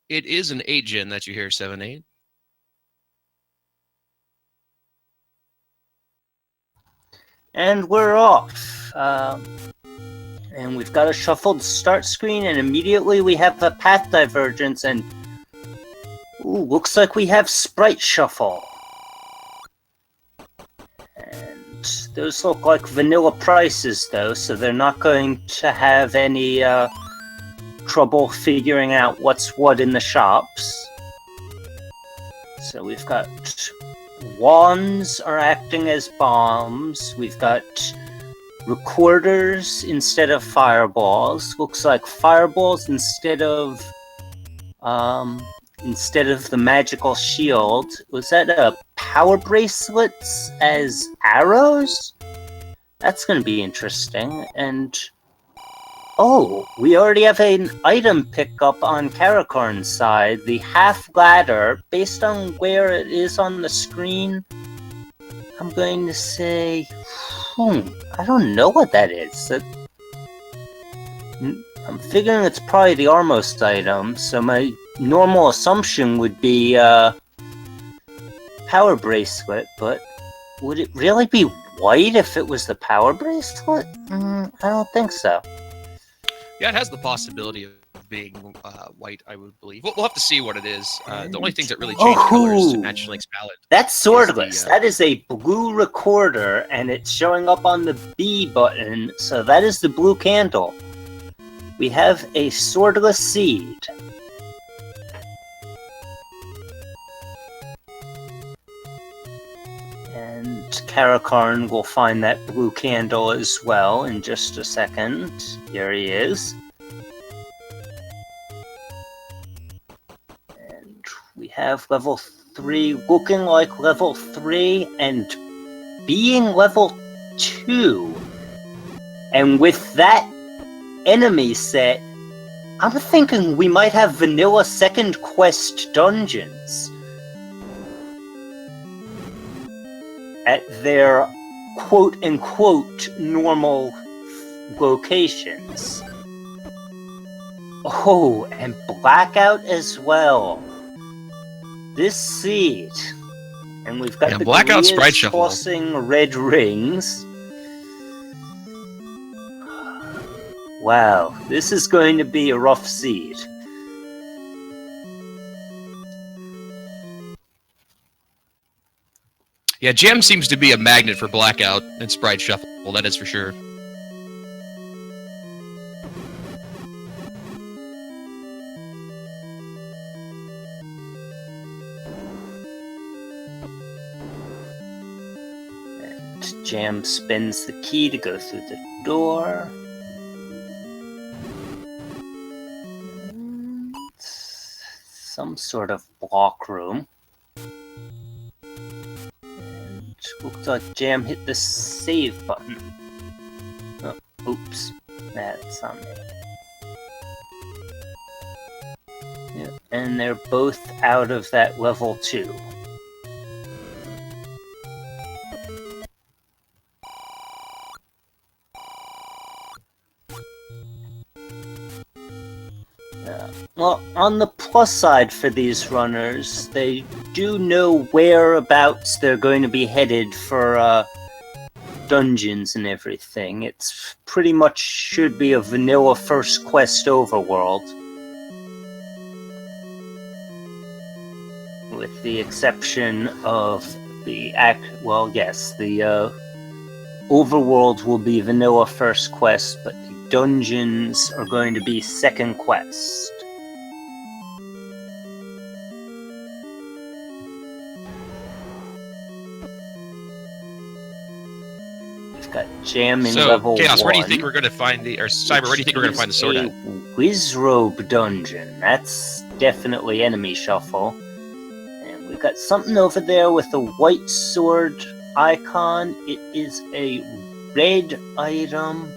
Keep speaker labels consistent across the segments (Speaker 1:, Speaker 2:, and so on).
Speaker 1: It is an 8-gen that you hear, 7-8.
Speaker 2: And we're off. And we've got a shuffled start screen, and immediately we have a path divergence, and ooh, looks like we have sprite shuffle. And those look like vanilla prices, though, so they're not going to have any trouble figuring out what's what in the shops. So we've got wands are acting as bombs. We've got recorders instead of fireballs. Looks like fireballs instead of the magical shield. Was that power bracelets as arrows? That's going to be interesting. And oh, we already have an item pickup on Caracarn's side. The half ladder, based on where it is on the screen, I'm going to say, I don't know what that is. I'm figuring it's probably the Armos item, so my normal assumption would be power bracelet, but would it really be white if it was the power bracelet? I don't think so.
Speaker 1: Yeah, it has the possibility of being white, I would believe. We'll have to see what it is. The only things that really change colors to match Link's palette.
Speaker 2: That's swordless. That is a blue recorder, and it's showing up on the B button, so that is the blue candle. We have a swordless seed. And Caracarn will find that blue candle as well in just a second. Here he is. And we have level 3 looking like level 3 and being level 2. And with that enemy set, I'm thinking we might have vanilla second quest dungeons at their quote-unquote normal locations. Oh, and Blackout as well. This seed. And we've got the
Speaker 1: Blackout sprite
Speaker 2: tossing red rings. Wow, this is going to be a rough seed.
Speaker 1: Yeah, Jam seems to be a magnet for Blackout and Sprite Shuffle, well, that is for sure.
Speaker 2: And Jam spins the key to go through the door. Some sort of block room. And looks like Jam hit the save button. Oh, oops. That's on me. Yeah, and they're both out of that level 2. Well, on the plus side for these runners, they do know whereabouts they're going to be headed for dungeons and everything. It's pretty much should be a vanilla first quest overworld. With the exception of the overworld will be vanilla first quest, but the dungeons are going to be second quest. Got Jam in level
Speaker 1: Chaos,
Speaker 2: 1.
Speaker 1: where do you think we're going to find the... Or Cyber, where do you think we're going to find the sword at?
Speaker 2: Wizrobe dungeon. That's definitely enemy shuffle. And we've got something over there with a white sword icon. It is a red item.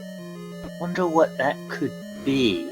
Speaker 2: Wonder what that could be.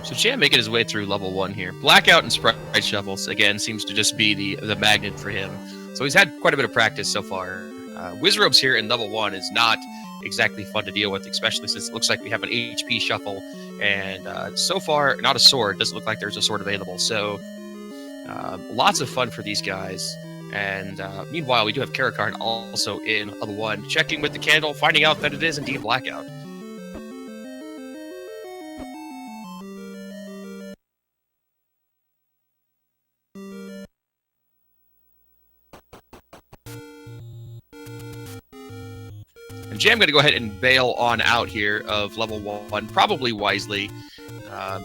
Speaker 1: So Jam making his way through level 1 here. Blackout and Sprite Shuffles, again, seems to just be the magnet for him. So he's had quite a bit of practice so far. Wizrobes here in level 1 is not exactly fun to deal with, especially since it looks like we have an HP shuffle. And so far, not a sword. Doesn't look like there's a sword available. So lots of fun for these guys. And meanwhile, we do have Caracarn also in level 1, checking with the candle, finding out that it is indeed Blackout. And Jam going to go ahead and bail on out here of level 1, probably wisely.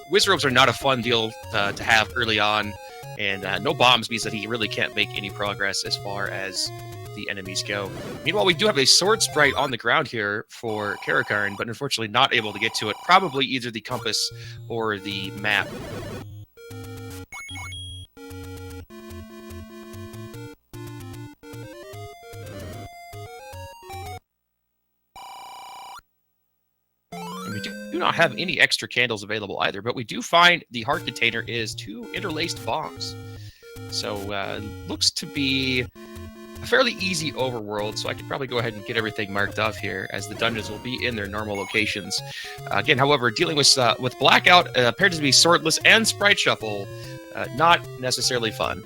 Speaker 1: Wizrobes are not a fun deal to have early on, and no bombs means that he really can't make any progress as far as the enemies go. Meanwhile, we do have a sword sprite on the ground here for Caracarn, but unfortunately not able to get to it. Probably either the compass or the map. We do not have any extra candles available either, but we do find the heart container is 2 interlaced bombs. So looks to be a fairly easy overworld, so I could probably go ahead and get everything marked off here, as the dungeons will be in their normal locations. Again, however, dealing with Blackout appeared to be swordless and Sprite Shuffle, not necessarily fun.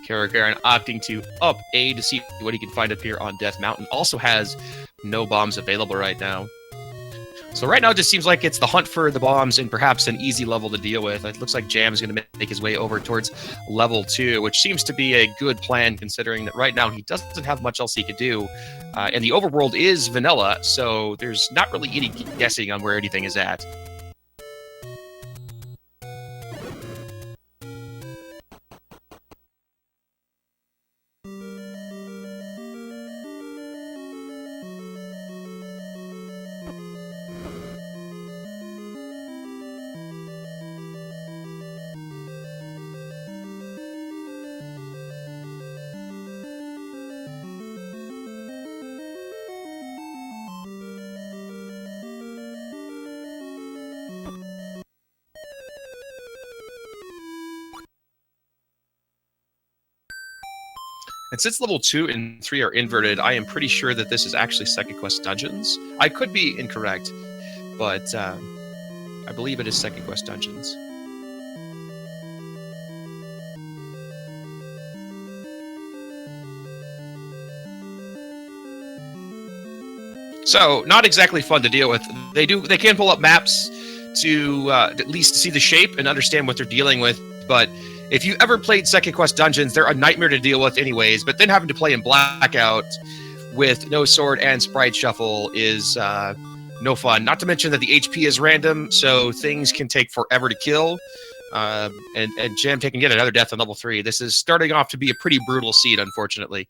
Speaker 1: Caracarn opting to up A to see what he can find up here on Death Mountain. Also has no bombs available right now. So right now it just seems like it's the hunt for the bombs and perhaps an easy level to deal with. It looks like Jam's going to make his way over towards level 2, which seems to be a good plan considering that right now he doesn't have much else he could do. And the overworld is vanilla, so there's not really any guessing on where anything is at. And since level 2 and 3 are inverted, I am pretty sure that this is actually Second Quest Dungeons. I could be incorrect, but I believe it is Second Quest Dungeons. So, not exactly fun to deal with. They can pull up maps to at least see the shape and understand what they're dealing with, but if you ever played Second Quest Dungeons, they're a nightmare to deal with anyways, but then having to play in Blackout with no sword and Sprite Shuffle is no fun. Not to mention that the HP is random, so things can take forever to kill. And Jam taking yet another death on level 3. This is starting off to be a pretty brutal seed, unfortunately.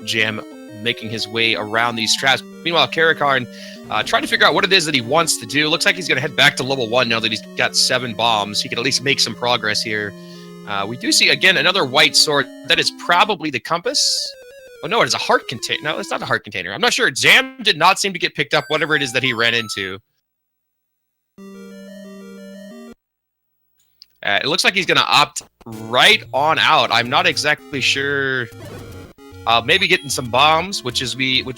Speaker 1: Jam making his way around these traps. Meanwhile, Caracarn trying to figure out what it is that he wants to do. Looks like he's going to head back to level 1 now that he's got 7 bombs. He can at least make some progress here. We do see, again, another white sword. That is probably the compass. Oh, no, it is a heart container. No, it's not a heart container. I'm not sure. Jam did not seem to get picked up, whatever it is that he ran into. It looks like he's going to opt right on out. I'm not exactly sure... maybe getting some bombs, which would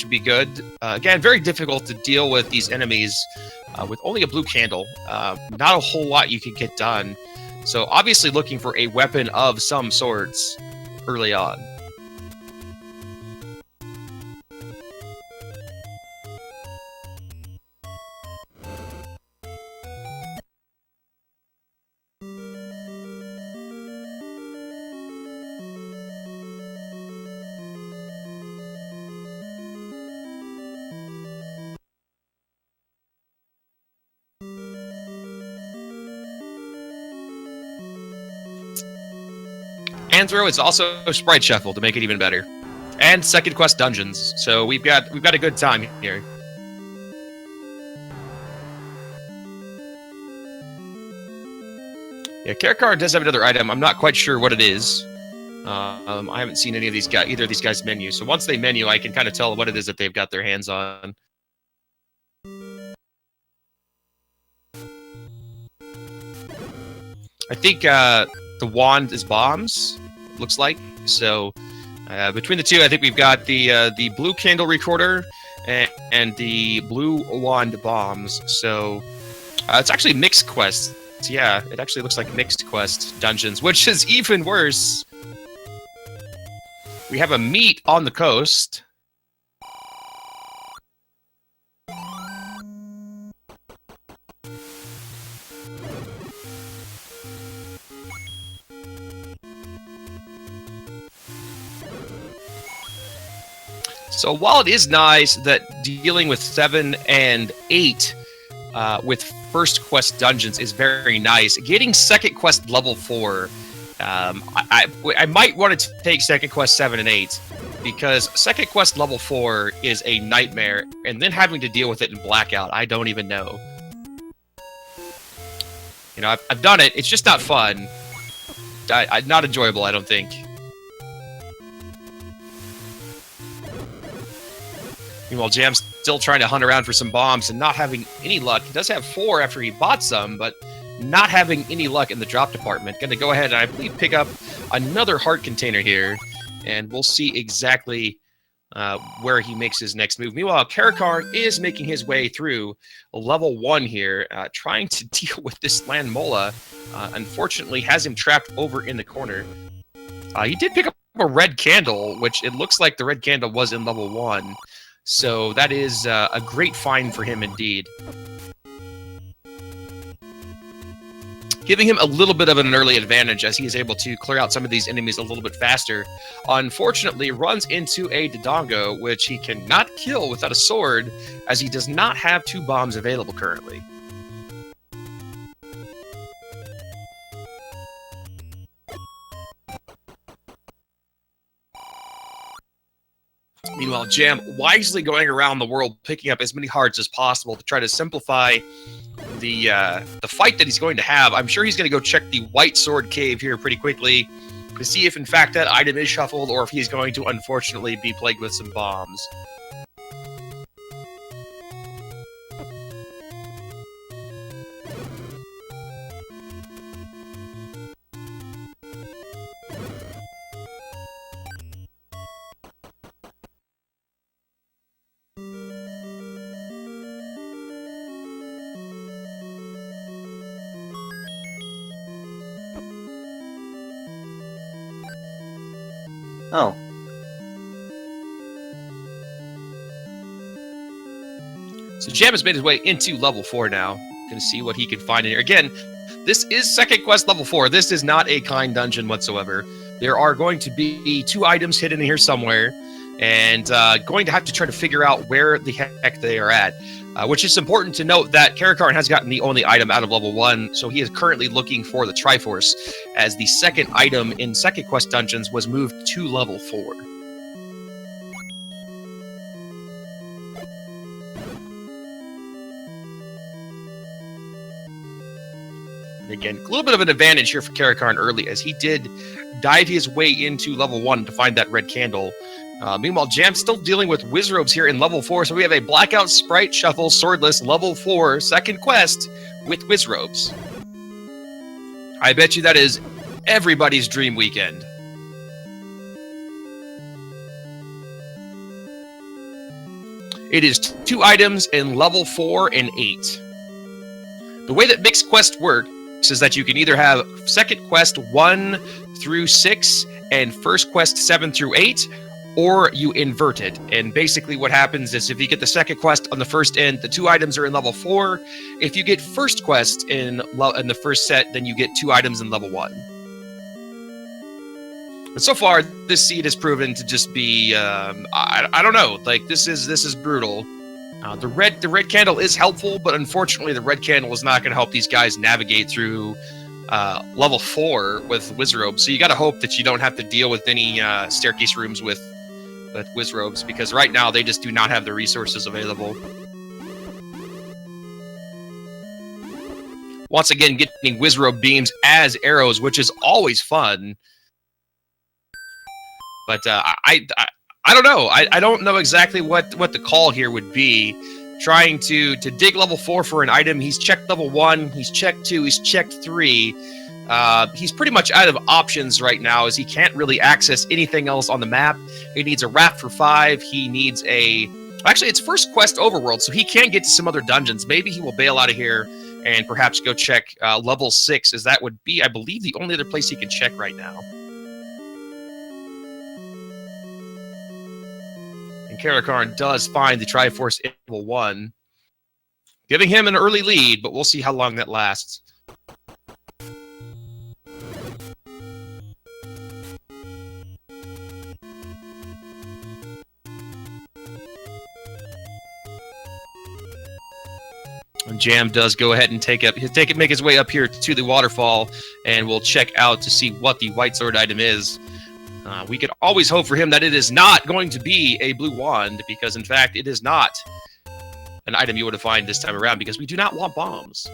Speaker 1: be good. Again, very difficult to deal with these enemies with only a blue candle. Not a whole lot you can get done. So obviously looking for a weapon of some sorts early on. hand throw, it's also sprite shuffle to make it even better. And second quest dungeons. So we've got a good time here. Yeah, Caracar does have another item. I'm not quite sure what it is. I haven't seen any of these guys, either of these guys' menus. So once they menu, I can kind of tell what it is that they've got their hands on. I think the wand is bombs. Looks like so. Between the two, I think we've got the blue candle recorder and the blue wand bombs. So it's actually mixed quests. Yeah, it actually looks like mixed quest dungeons, which is even worse. We have a meet on the coast. So while it is nice that dealing with 7 and 8 with first quest dungeons is very nice, getting second quest level 4, I might want to take second quest 7 and 8 because second quest level 4 is a nightmare, and then having to deal with it in Blackout, I don't even know. You know, I've done it. It's just not fun. Not enjoyable, I don't think. Meanwhile, Jam's still trying to hunt around for some bombs and not having any luck. He does have 4 after he bought some, but not having any luck in the drop department. Going to go ahead and I believe pick up another heart container here, and we'll see exactly where he makes his next move. Meanwhile, Caracar is making his way through level 1 here, trying to deal with this land mola. Unfortunately, has him trapped over in the corner. He did pick up a red candle, which it looks like the red candle was in level 1. So that is a great find for him indeed. Giving him a little bit of an early advantage as he is able to clear out some of these enemies a little bit faster. Unfortunately, runs into a Dodongo, which he cannot kill without a sword, as he does not have 2 bombs available currently. Meanwhile, Jam wisely going around the world picking up as many hearts as possible to try to simplify the fight that he's going to have. I'm sure he's going to go check the White Sword Cave here pretty quickly to see if, in fact, that item is shuffled or if he's going to, unfortunately, be plagued with some bombs.
Speaker 2: Oh.
Speaker 1: So Jam has made his way into level 4 now. Gonna see what he can find in here. Again, this is second quest level 4. This is not a kind dungeon whatsoever. There are going to be 2 items hidden in here somewhere, and going to have to try to figure out where the heck they are at. Which is important to note that Caracarn has gotten the only item out of level 1, so he is currently looking for the Triforce, as the second item in second quest dungeons was moved to level 4. And again, a little bit of an advantage here for Caracarn early, as he did dive his way into level 1 to find that red candle. Meanwhile, Jam's still dealing with Wizrobes here in level 4, so we have a Blackout Sprite Shuffle Swordless level 4 second quest with Wizrobes. I bet you that is everybody's dream weekend. It is 2 items in level 4 and 8. The way that mixed quest works is that you can either have second quest 1 through 6 and first quest 7 through 8, or you invert it. And basically what happens is if you get the second quest on the first end, the 2 items are in level 4. If you get first quest in the first set, then you get 2 items in level 1. But so far, this seed has proven to just be, I don't know, like this is brutal. The red candle is helpful, but unfortunately the red candle is not going to help these guys navigate through level 4 with Wizrobe. So you got to hope that you don't have to deal with any staircase rooms with Wizrobes, because right now they just do not have the resources available. Once again, getting Wizrobe beams as arrows, which is always fun. But I don't know. I don't know exactly what the call here would be. Trying to dig level 4 for an item. He's checked level 1. He's checked 2. He's checked 3. He's pretty much out of options right now, as he can't really access anything else on the map. He needs a raft for 5. He needs a... Actually, it's first quest overworld, so he can get to some other dungeons. Maybe he will bail out of here and perhaps go check level 6, as that would be, I believe, the only other place he can check right now. And Caracarn does find the Triforce in level 1, giving him an early lead, but we'll see how long that lasts. And Jam does go ahead and make his way up here to the waterfall, and we'll check out to see what the White Sword item is. We could always hope for him that it is not going to be a blue wand, because in fact it is not an item you would have find this time around, because we do not want bombs.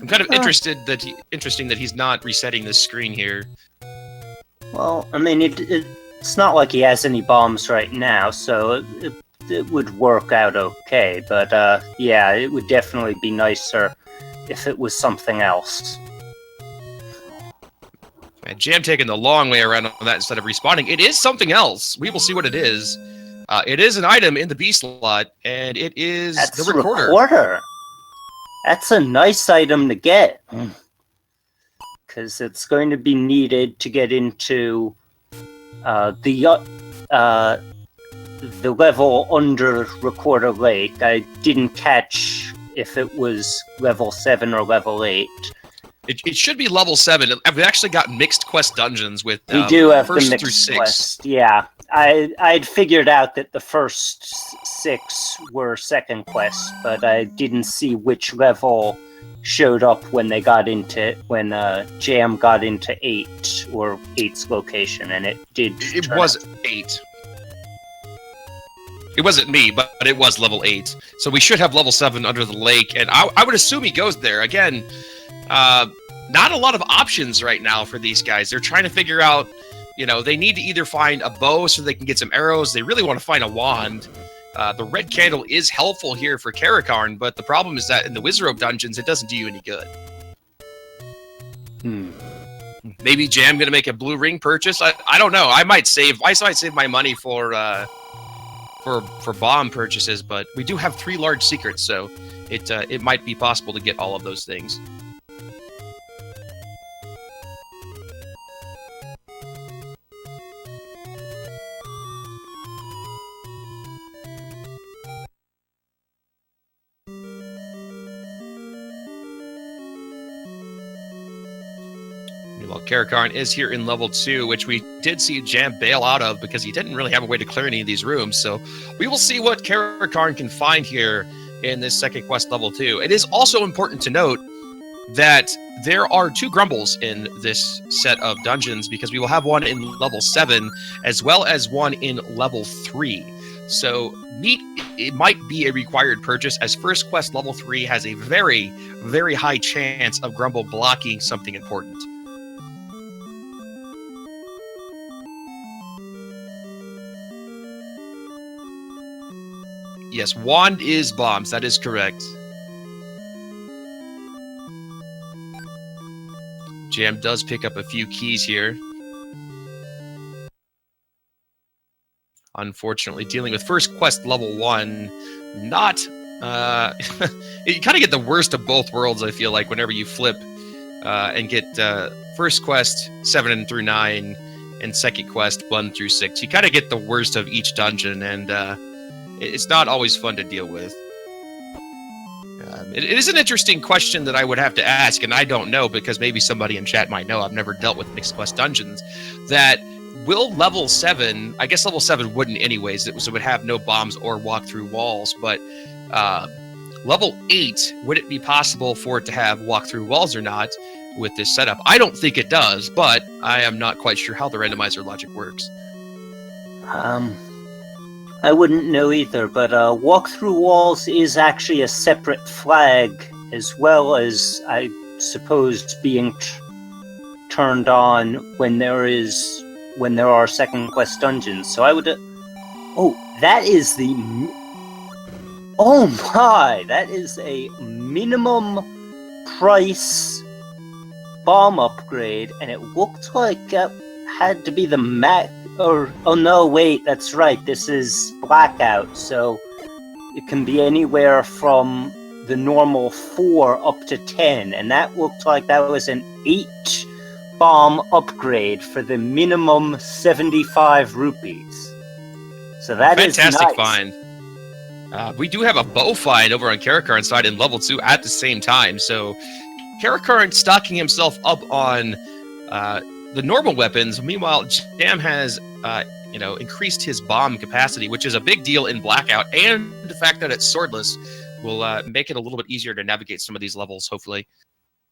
Speaker 1: I'm kind of interesting that he's not resetting this screen here.
Speaker 2: Well, I mean, it's not like he has any bombs right now, so it would work out okay, but yeah, it would definitely be nicer if it was something else.
Speaker 1: And Jam taking the long way around on that instead of respawning. It is something else. We will see what it is. It is an item in the B slot, and it is the recorder.
Speaker 2: That's a nice item to get, because it's going to be needed to get into the level under Recorder Lake. I didn't catch if it was level 7 or level 8.
Speaker 1: It should be level 7. We've actually got mixed quest dungeons with
Speaker 2: we do have
Speaker 1: first
Speaker 2: the mixed
Speaker 1: through 6.
Speaker 2: quest. Yeah, I'd figured out that the first 6 were second quest, but I didn't see which level showed up when they got into Jam got into 8 or 8's location, and it did.
Speaker 1: It was 8. It wasn't me, but it was level 8. So we should have level 7 under the lake, and I would assume he goes there. Again, not a lot of options right now for these guys. They're trying to figure out, they need to either find a bow so they can get some arrows. They really want to find a wand. The red candle is helpful here for Caracarn, but the problem is that in the Wizrobe dungeons, it doesn't do you any good. Maybe Jam going to make a blue ring purchase? I don't know. I might save my money for bomb purchases, but we do have 3 large secrets, so it might be possible to get all of those things. Well, Caracarn is here in level 2, which we did see Jam bail out of because he didn't really have a way to clear any of these rooms. So we will see what Caracarn can find here in this second quest level 2. It is also important to note that there are 2 grumbles in this set of dungeons, because we will have one in level 7 as well as one in level 3. So it might be a required purchase, as first quest level 3 has a very, very high chance of Grumble blocking something important. Yes, wand is bombs. That is correct. Jam does pick up a few keys here. Unfortunately, dealing with first quest level 1, not... you kind of get the worst of both worlds, I feel like, whenever you flip and get first quest 7 through 9 and second quest 1 through 6. You kind of get the worst of each dungeon, and it's not always fun to deal with. It is an interesting question that I would have to ask, and I don't know, because maybe somebody in chat might know. I've never dealt with mixed quest dungeons. That will level 7, I guess level 7 wouldn't anyways, it would have no bombs or walk through walls, but Level 8, would it be possible for it to have walk-through walls or not with this setup? I don't think it does, but I am not quite sure how the randomizer logic works.
Speaker 2: I wouldn't know either, but walk-through walls is actually a separate flag, as well as, I suppose, being turned on when there are second quest dungeons. So I would... that is the... Oh my! That is a minimum price bomb upgrade, and it looked like it had to be the oh no, wait, that's right, this is Blackout, so it can be anywhere from the normal 4 up to 10, and that looked like that was an 8 bomb upgrade for the minimum 75 rupees. So that is
Speaker 1: fantastic
Speaker 2: nice.
Speaker 1: find. We do have a bow find over on CaracarnVi's side in level 2 at the same time, so CaracarnVi stocking himself up on the normal weapons. Meanwhile, Jam has increased his bomb capacity, which is a big deal in Blackout, and the fact that it's swordless will make it a little bit easier to navigate some of these levels, hopefully.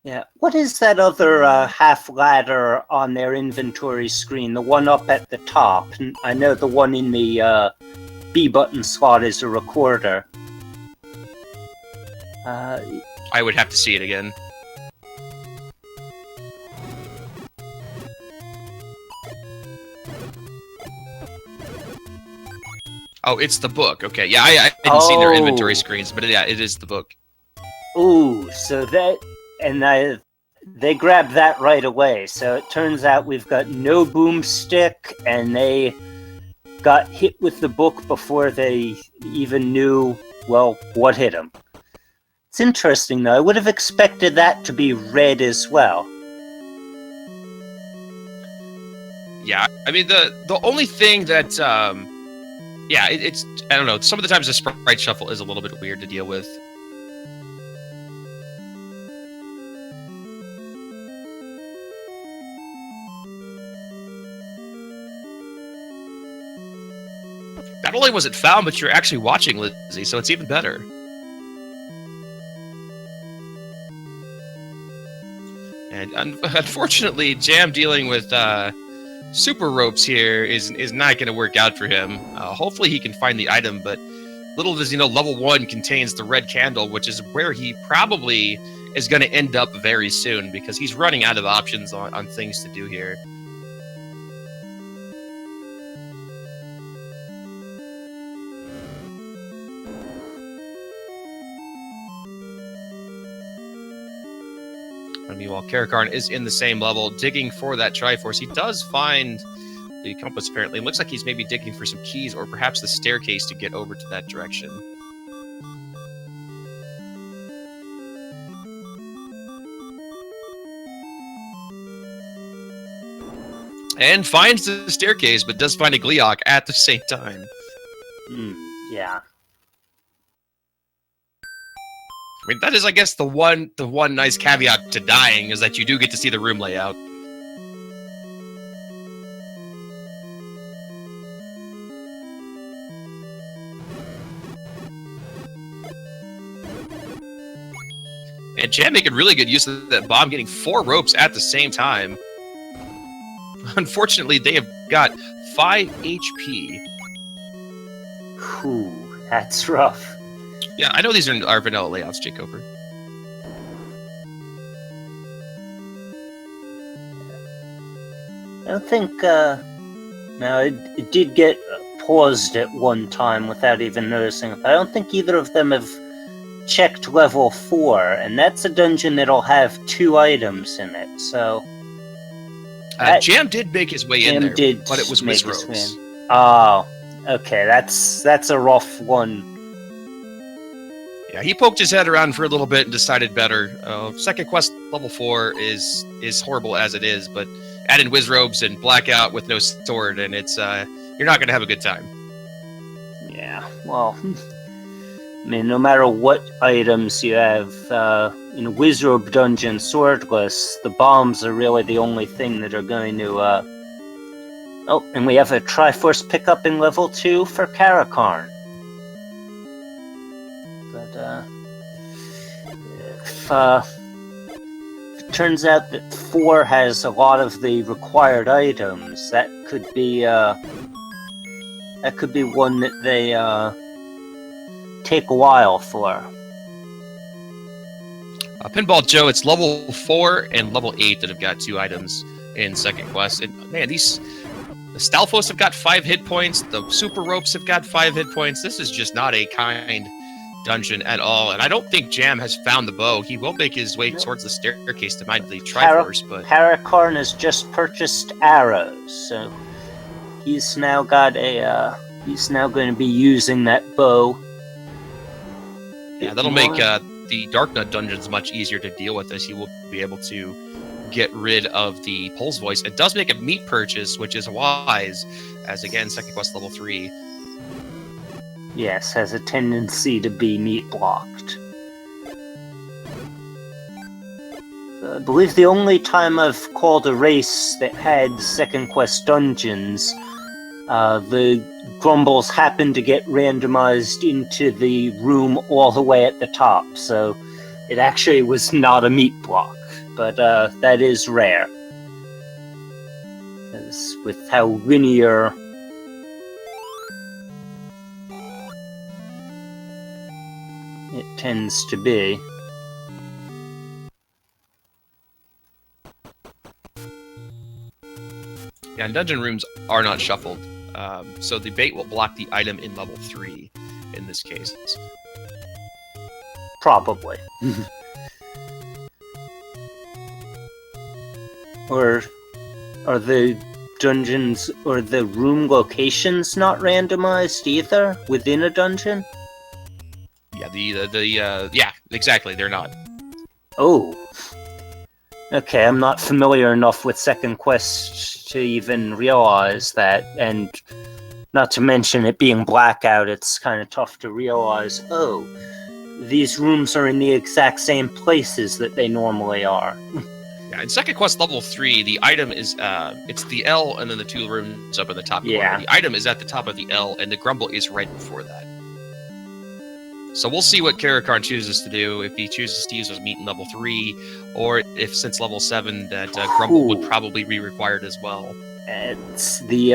Speaker 2: Yeah. What is that other half ladder on their inventory screen? The one up at the top. I know the one in the B button slot is a recorder.
Speaker 1: I would have to see it again. Oh, it's the book. Okay, yeah, I hadn't seen their inventory screens, but yeah, it is the book.
Speaker 2: Ooh, so that... And they grabbed that right away. So it turns out we've got no boomstick, and they got hit with the book before they even knew, well, what hit them. It's interesting, though. I would have expected that to be red as well.
Speaker 1: Yeah, I mean, the only thing that... it's... I don't know. Some of the times the sprite shuffle is a little bit weird to deal with. Not only was it found, but you're actually watching, Lizzie, so it's even better. And unfortunately, Jam dealing with super ropes here is not going to work out for him. Hopefully he can find the item, but little does he know, level 1 contains the red candle, which is where he probably is going to end up very soon, because he's running out of options on things to do here. Meanwhile, CaracarnVi is in the same level, digging for that Triforce. He does find the compass, apparently. It looks like he's maybe digging for some keys, or perhaps the staircase to get over to that direction. And finds the staircase, but does find a Gleeok at the same time.
Speaker 2: Yeah.
Speaker 1: I mean, that is, I guess, the one nice caveat to dying, is that you do get to see the room layout. And Jam making really good use of that bomb, getting 4 ropes at the same time. Unfortunately, they have got 5 HP.
Speaker 2: Whew, that's rough.
Speaker 1: Yeah, I know these are vanilla layouts, Jake Cooper.
Speaker 2: I don't think, now it did get paused at one time without even noticing it. I don't think either of them have checked level 4, and that's a dungeon that'll have 2 items in it, so...
Speaker 1: Jam did make his way in there, but it was Wizrobes.
Speaker 2: Oh, okay, that's a rough one.
Speaker 1: Yeah, he poked his head around for a little bit and decided better. Second quest level 4 is horrible as it is, but add in Wizrobes and Blackout with no sword, and it's you're not going to have a good time.
Speaker 2: Yeah, well, I mean, no matter what items you have in a Wizrobe dungeon, swordless, the bombs are really the only thing that are going to... Oh, and we have a Triforce pickup in level 2 for CaracarnVi. But, it turns out that 4 has a lot of the required items, that could be one that they take a while for.
Speaker 1: Pinball Joe, it's level 4 and level 8 that have got 2 items in second quest. And man, the Stalfos have got 5 hit points. The Super Ropes have got 5 hit points. This is just not a kind dungeon at all. And I don't think Jam has found the bow. He will make his way towards the staircase to mine the Triforce, but
Speaker 2: Caracarn has just purchased arrows, so he's now got a. He's now going to be using that bow.
Speaker 1: Yeah, that'll make the Darknut dungeons much easier to deal with, as he will be able to get rid of the Pulse Voice. It does make a meat purchase, which is wise, as again, second quest level 3.
Speaker 2: Yes, has a tendency to be meat blocked. I believe the only time I've called a race that had second quest dungeons, the Grumbles happened to get randomized into the room all the way at the top, so it actually was not a meat block, but that is rare. Because with how linear it tends to be.
Speaker 1: Yeah, and dungeon rooms are not shuffled. So the bait will block the item in level 3 in this case.
Speaker 2: Probably. Or are the dungeons or the room locations not randomized either within a dungeon?
Speaker 1: Yeah, yeah, exactly, they're not.
Speaker 2: Oh. Okay, I'm not familiar enough with Second Quest to even realize that, and not to mention it being blackout, it's kind of tough to realize, oh, these rooms are in the exact same places that they normally are.
Speaker 1: Yeah, in Second Quest level 3, the item is, it's the L and then the 2 rooms up in the top corner. The item is at the top of the L, and the Grumble is right before that. So we'll see what Caracarn chooses to do, if he chooses to use his meat in level 3, or if since level 7 that Grumble would probably be required as well.
Speaker 2: It's the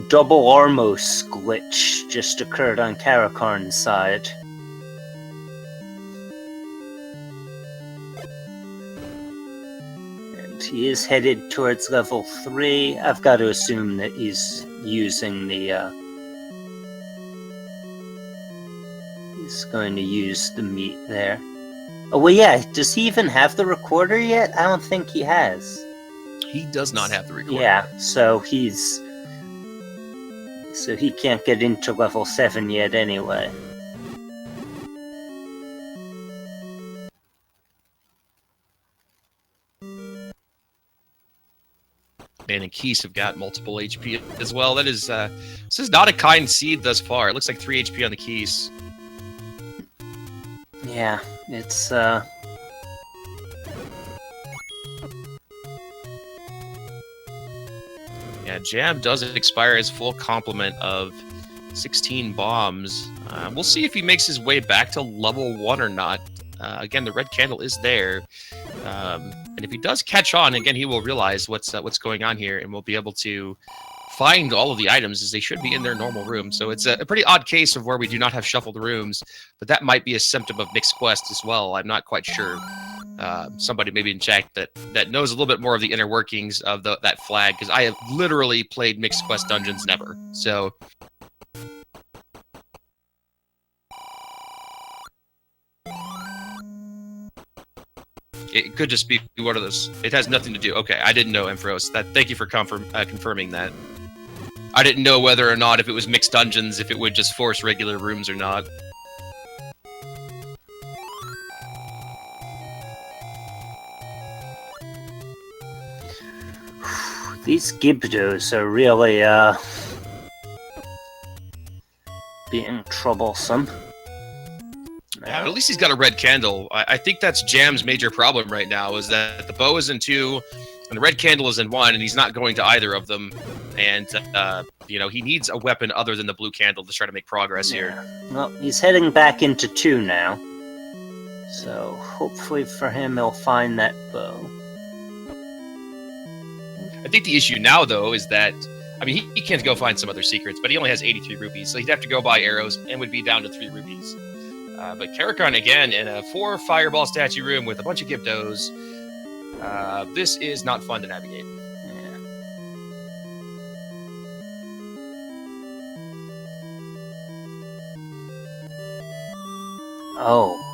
Speaker 2: double Armos glitch just occurred on Caracarn's side. And he is headed towards level 3. I've got to assume that he's using the he's going to use the meat there. Oh, well, yeah, does he even have the recorder yet? I don't think he has.
Speaker 1: He does not have the recorder.
Speaker 2: Yeah, so he can't get into level 7 yet anyway.
Speaker 1: Man and Keys have got multiple HP as well. That is, this is not a kind seed thus far. It looks like 3 HP on the Keys.
Speaker 2: Yeah, it's,
Speaker 1: Yeah, Jam does expire his full complement of 16 bombs. We'll see if he makes his way back to level 1 or not. Again, the red candle is there. And if he does catch on, again, he will realize what's going on here, and will be able to find all of the items as they should be in their normal room. So it's a pretty odd case of where we do not have shuffled rooms, but that might be a symptom of mixed quest as well. I'm not quite sure. Somebody maybe in chat that knows a little bit more of the inner workings of that flag, because I have literally played mixed quest dungeons never. So it could just be one of those. It has nothing to do. Okay, I didn't know, Ampharos. Thank you for confirming that. I didn't know whether or not if it was mixed dungeons, if it would just force regular rooms or not.
Speaker 2: These Gibdos are really, being troublesome.
Speaker 1: Yeah, at least he's got a red candle. I think that's Jam's major problem right now, is that the bow is in 2, and the red candle is in 1, and he's not going to either of them. And, you know, he needs a weapon other than the blue candle to try to make progress here.
Speaker 2: Well, he's heading back into 2 now. So hopefully for him, he'll find that bow.
Speaker 1: I think the issue now, though, is that, I mean, he can't go find some other secrets, but he only has 83 rupees, so he'd have to go buy arrows and would be down to 3 rupees. But Caracarn, again, in a 4 fireball statue room with a bunch of Gyptos, this is not fun to navigate.
Speaker 2: Yeah.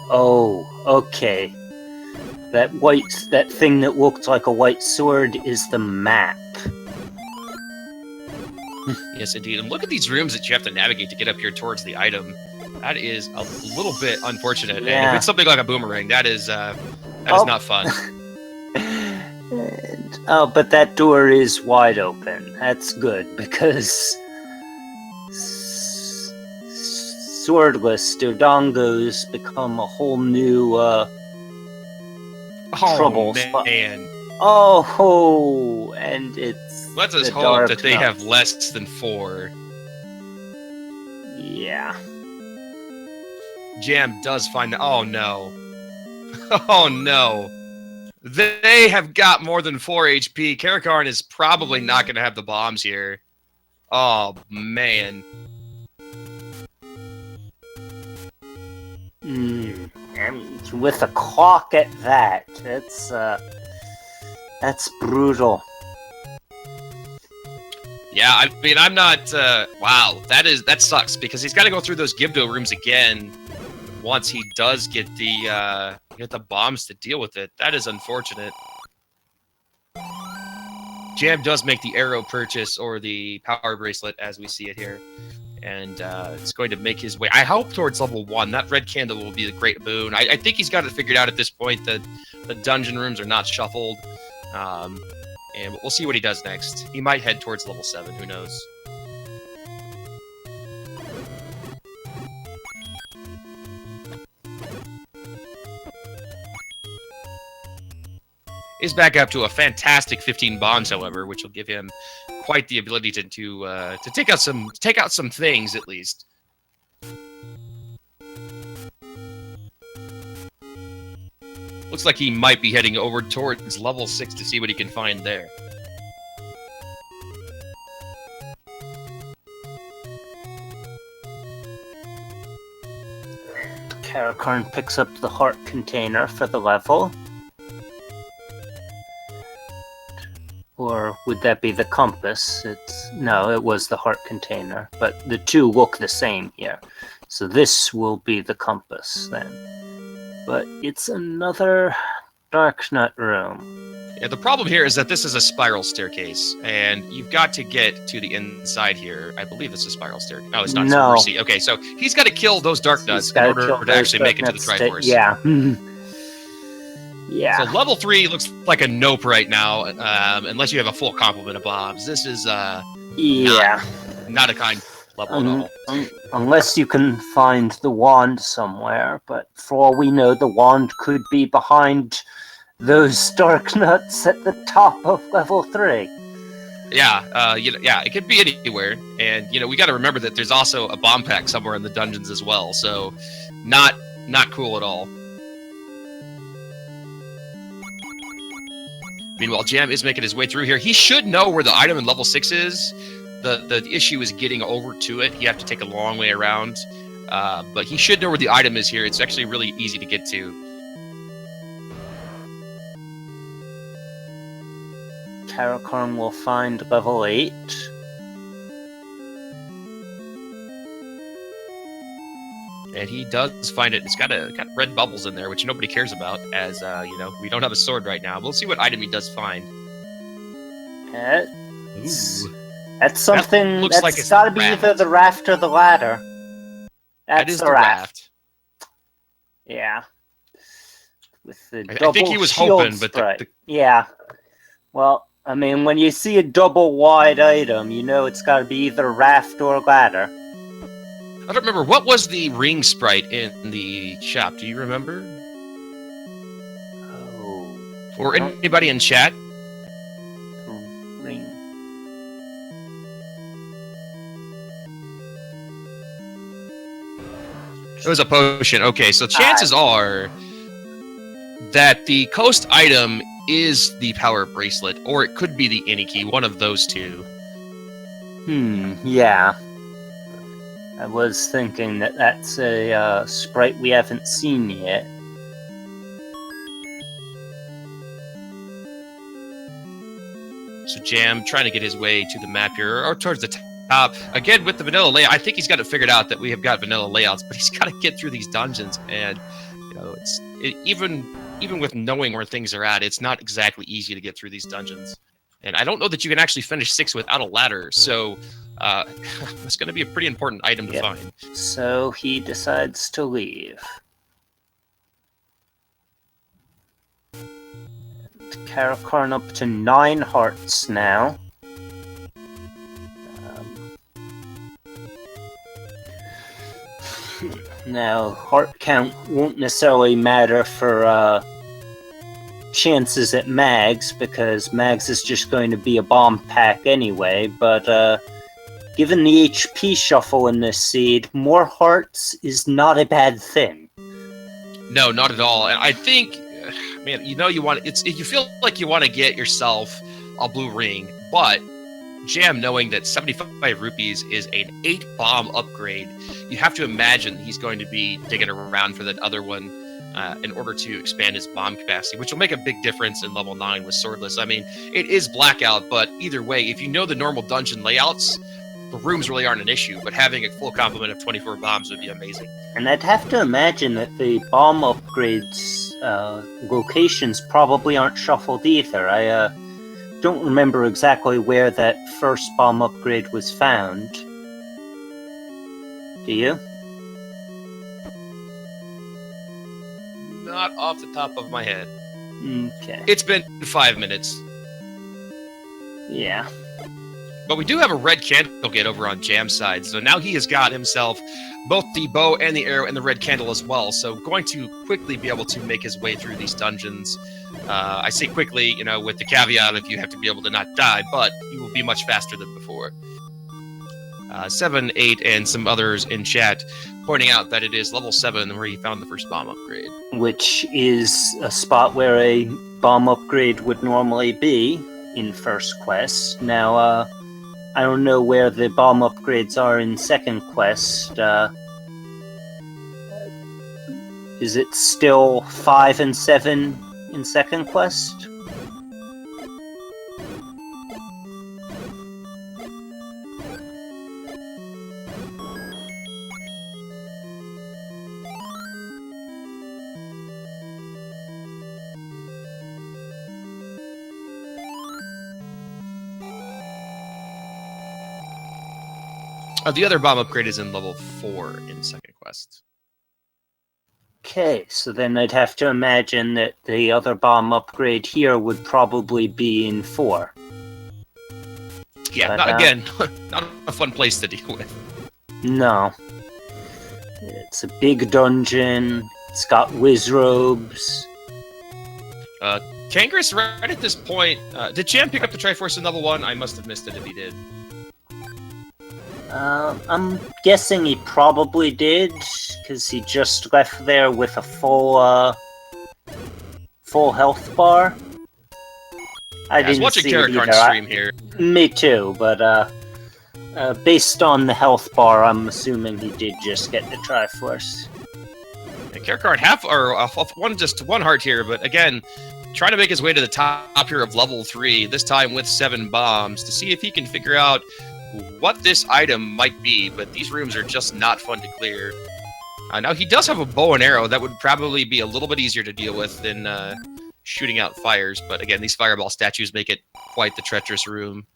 Speaker 2: Oh, okay. That thing that looked like a white sword is the map.
Speaker 1: Yes, indeed. And look at these rooms that you have to navigate to get up here towards the item. That is a little bit unfortunate.
Speaker 2: Yeah.
Speaker 1: And if it's something like a boomerang, that is not fun.
Speaker 2: But that door is wide open. That's good, because swordless Dodongos become a whole new trouble spot.
Speaker 1: Man.
Speaker 2: Oh, and it's
Speaker 1: Let's us
Speaker 2: the
Speaker 1: hope
Speaker 2: dark
Speaker 1: that they
Speaker 2: night.
Speaker 1: have less than 4.
Speaker 2: Yeah.
Speaker 1: Jam does find that. Oh, no. Oh, no. They have got more than 4 HP. Caracarn is probably not going to have the bombs here. Oh, man.
Speaker 2: And with a clock at that, that's brutal.
Speaker 1: Yeah, I mean, I'm not... wow, that sucks, because he's got to go through those Gibdo rooms again once he does get the bombs to deal with it. That is unfortunate. Jam does make the arrow purchase, or the power bracelet, as we see it here. And it's going to make his way, I hope, towards level 1. That red candle will be a great boon. I think he's got it figured out at this point that the dungeon rooms are not shuffled. And we'll see what he does next. He might head towards level 7, who knows. He's back up to a fantastic 15 bombs, however, which will give him quite the ability to take out some things, at least. Looks like he might be heading over towards level 6 to see what he can find there.
Speaker 2: Caracarn picks up the heart container for the level. Or would that be the compass? No, it was the heart container, but the two look the same here. So this will be the compass then. But it's another Dark Nut room.
Speaker 1: Yeah, the problem here is that this is a spiral staircase, and you've got to get to the inside here. I believe it's a spiral staircase. No, it's not.
Speaker 2: No.
Speaker 1: Okay, so he's got to kill those Dark Nuts in order to actually make it to the Triforce.
Speaker 2: Yeah. Yeah.
Speaker 1: So level 3 looks like a nope right now, unless you have a full complement of bombs. This is not a kind level at all.
Speaker 2: Unless you can find the wand somewhere, but for all we know, the wand could be behind those Dark Nuts at the top of level 3.
Speaker 1: Yeah, it could be anywhere, and we got to remember that there's also a bomb pack somewhere in the dungeons as well. So, not cool at all. Meanwhile, Jam is making his way through here. He should know where the item in level 6 is. The issue is getting over to it. You have to take a long way around. But he should know where the item is here. It's actually really easy to get to.
Speaker 2: Caracarn will find level 8.
Speaker 1: And he does find it. It's got red bubbles in there, which nobody cares about, as, we don't have a sword right now. We'll see what item he does find.
Speaker 2: That's something
Speaker 1: that
Speaker 2: that's got to be either the raft or the ladder.
Speaker 1: That is the raft.
Speaker 2: Yeah. With the
Speaker 1: I think he was hoping, but
Speaker 2: yeah. Well, I mean, when you see a double wide item, you know it's got to be either raft or ladder.
Speaker 1: I don't remember. What was the ring sprite in the shop? Do you remember?
Speaker 2: Oh.
Speaker 1: Or anybody in chat?
Speaker 2: Ring.
Speaker 1: It was a potion. Okay, so chances are that the coast item is the power bracelet, or it could be the Any key, one of those two.
Speaker 2: Yeah. I was thinking that that's a sprite we haven't seen yet.
Speaker 1: So Jam trying to get his way to the map here, or towards the top. Again, with the vanilla layout, I think he's got it figured out that we have got vanilla layouts, but he's got to get through these dungeons. And, even with knowing where things are at, it's not exactly easy to get through these dungeons. And I don't know that you can actually finish 6 without a ladder, so it's going to be a pretty important item to find.
Speaker 2: So he decides to leave. Caracarn up to 9 hearts now. Now, heart count won't necessarily matter for chances at Mags, because Mags is just going to be a bomb pack anyway, but given the HP shuffle in this seed, more hearts is not a bad thing.
Speaker 1: No, not at all. And I think, man, you feel like you want to get yourself a blue ring, but Jam, knowing that 75 rupees is an 8 bomb upgrade, you have to imagine he's going to be digging around for that other one in order to expand his bomb capacity, which will make a big difference in level 9 with Swordless. I mean, it is Blackout, but either way, if you know the normal dungeon layouts, the rooms really aren't an issue, but having a full complement of 24 bombs would be amazing.
Speaker 2: And I'd have to imagine that the bomb upgrades locations probably aren't shuffled either. I don't remember exactly where that first bomb upgrade was found. Do you?
Speaker 1: Not off the top of my head.
Speaker 2: Okay.
Speaker 1: It's been 5 minutes.
Speaker 2: Yeah.
Speaker 1: But we do have a red candle gate over on Jam's side, so now he has got himself both the bow and the arrow and the red candle as well, so going to quickly be able to make his way through these dungeons. I say quickly, with the caveat if you have to be able to not die, but you will be much faster than before. 7, 8, and some others in chat pointing out that it is level 7 where he found the first bomb upgrade.
Speaker 2: Which is a spot where a bomb upgrade would normally be in first quest. Now, I don't know where the bomb upgrades are in second quest. Is it still 5 and 7 in second quest?
Speaker 1: The other bomb upgrade is in level 4 in second quest.
Speaker 2: Okay, so then I'd have to imagine that the other bomb upgrade here would probably be in 4.
Speaker 1: Yeah, not a fun place to deal with.
Speaker 2: No. It's a big dungeon, it's got whiz robes.
Speaker 1: Kangaroo, right at this point, did Jam pick up the Triforce in level 1? I must have missed it if he did.
Speaker 2: I'm guessing he probably did, because he just left there with a full health bar. I was watching
Speaker 1: CaracarnVi stream here.
Speaker 2: Me too, but based on the health bar, I'm assuming he did just get the Triforce.
Speaker 1: And Caracarn just one heart here, but again, trying to make his way to the top here of level 3, this time with 7 bombs, to see if he can figure out what this item might be, but these rooms are just not fun to clear. Now, he does have a bow and arrow that would probably be a little bit easier to deal with than shooting out fires, but again, these fireball statues make it quite the treacherous room.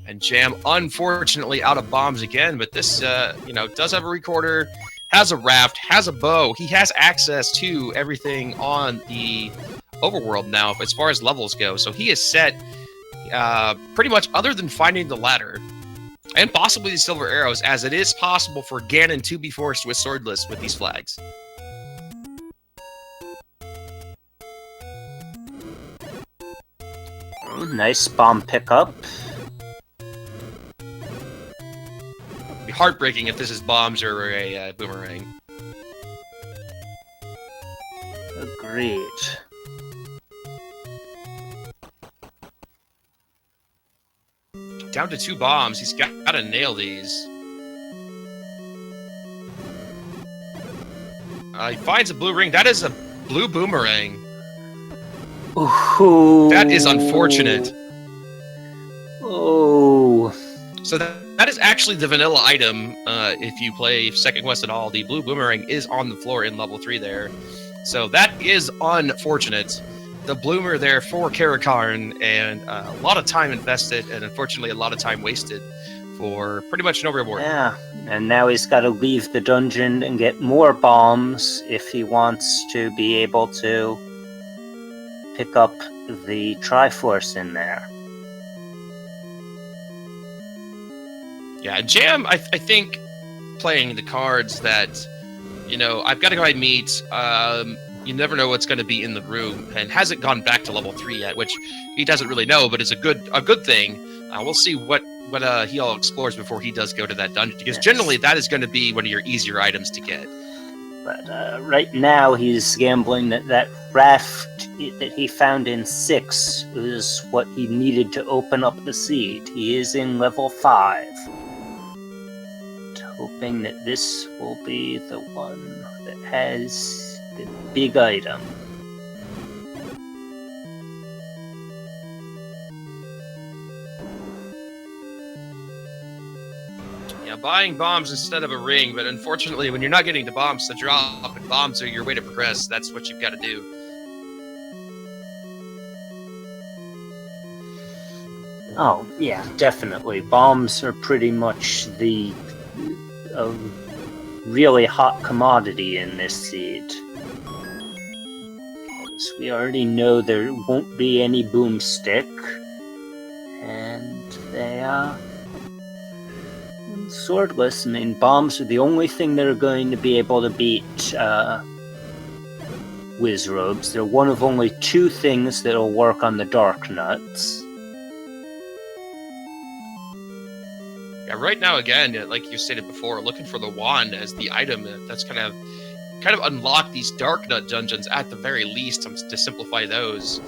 Speaker 1: And Jam, unfortunately, out of bombs again, but this, does have a recorder, has a raft, has a bow. He has access to everything on the overworld now as far as levels go, so he is set pretty much, other than finding the ladder and possibly the silver arrows, as it is possible for Ganon to be forced with Swordless with these flags.
Speaker 2: Nice bomb pickup.
Speaker 1: heartbreaking if this is bombs or a boomerang.
Speaker 2: Agreed.
Speaker 1: Down to 2 bombs. He's got to nail these. He finds a blue ring. That is a blue boomerang.
Speaker 2: Ooh.
Speaker 1: That is unfortunate.
Speaker 2: Oh.
Speaker 1: So that is actually the vanilla item. If you play Second Quest at all, the blue boomerang is on the floor in level 3 there. So that is unfortunate. The bloomer there for Caracarn, and a lot of time invested, and unfortunately a lot of time wasted for pretty much no reward.
Speaker 2: Yeah, and now he's got to leave the dungeon and get more bombs if he wants to be able to pick up the Triforce in there.
Speaker 1: Yeah, Jam, I think, playing the cards that, you know, I've got to go ahead and meet, you never know what's going to be in the room, and hasn't gone back to level 3 yet, which he doesn't really know, but it's a good thing. We'll see what he all explores before he does go to that dungeon, because generally that is going to be one of your easier items to get.
Speaker 2: But right now he's gambling that raft that he found in 6 is what he needed to open up the seed. He is in level 5. Hoping that this will be the one that has the big item.
Speaker 1: Yeah, buying bombs instead of a ring, but unfortunately when you're not getting the bombs to drop, and bombs are your way to progress, that's what you've got to do.
Speaker 2: Oh, yeah, definitely. Bombs are pretty much the really hot commodity in this seed. Because we already know there won't be any boomstick, and they are swordless. I mean, bombs are the only thing that are going to be able to beat Wizrobes. They're one of only 2 things that'll work on the Dark Nuts.
Speaker 1: Yeah, right now, again, like you stated before, looking for the wand as the item that's kind of unlock these Dark Nut dungeons at the very least to simplify those.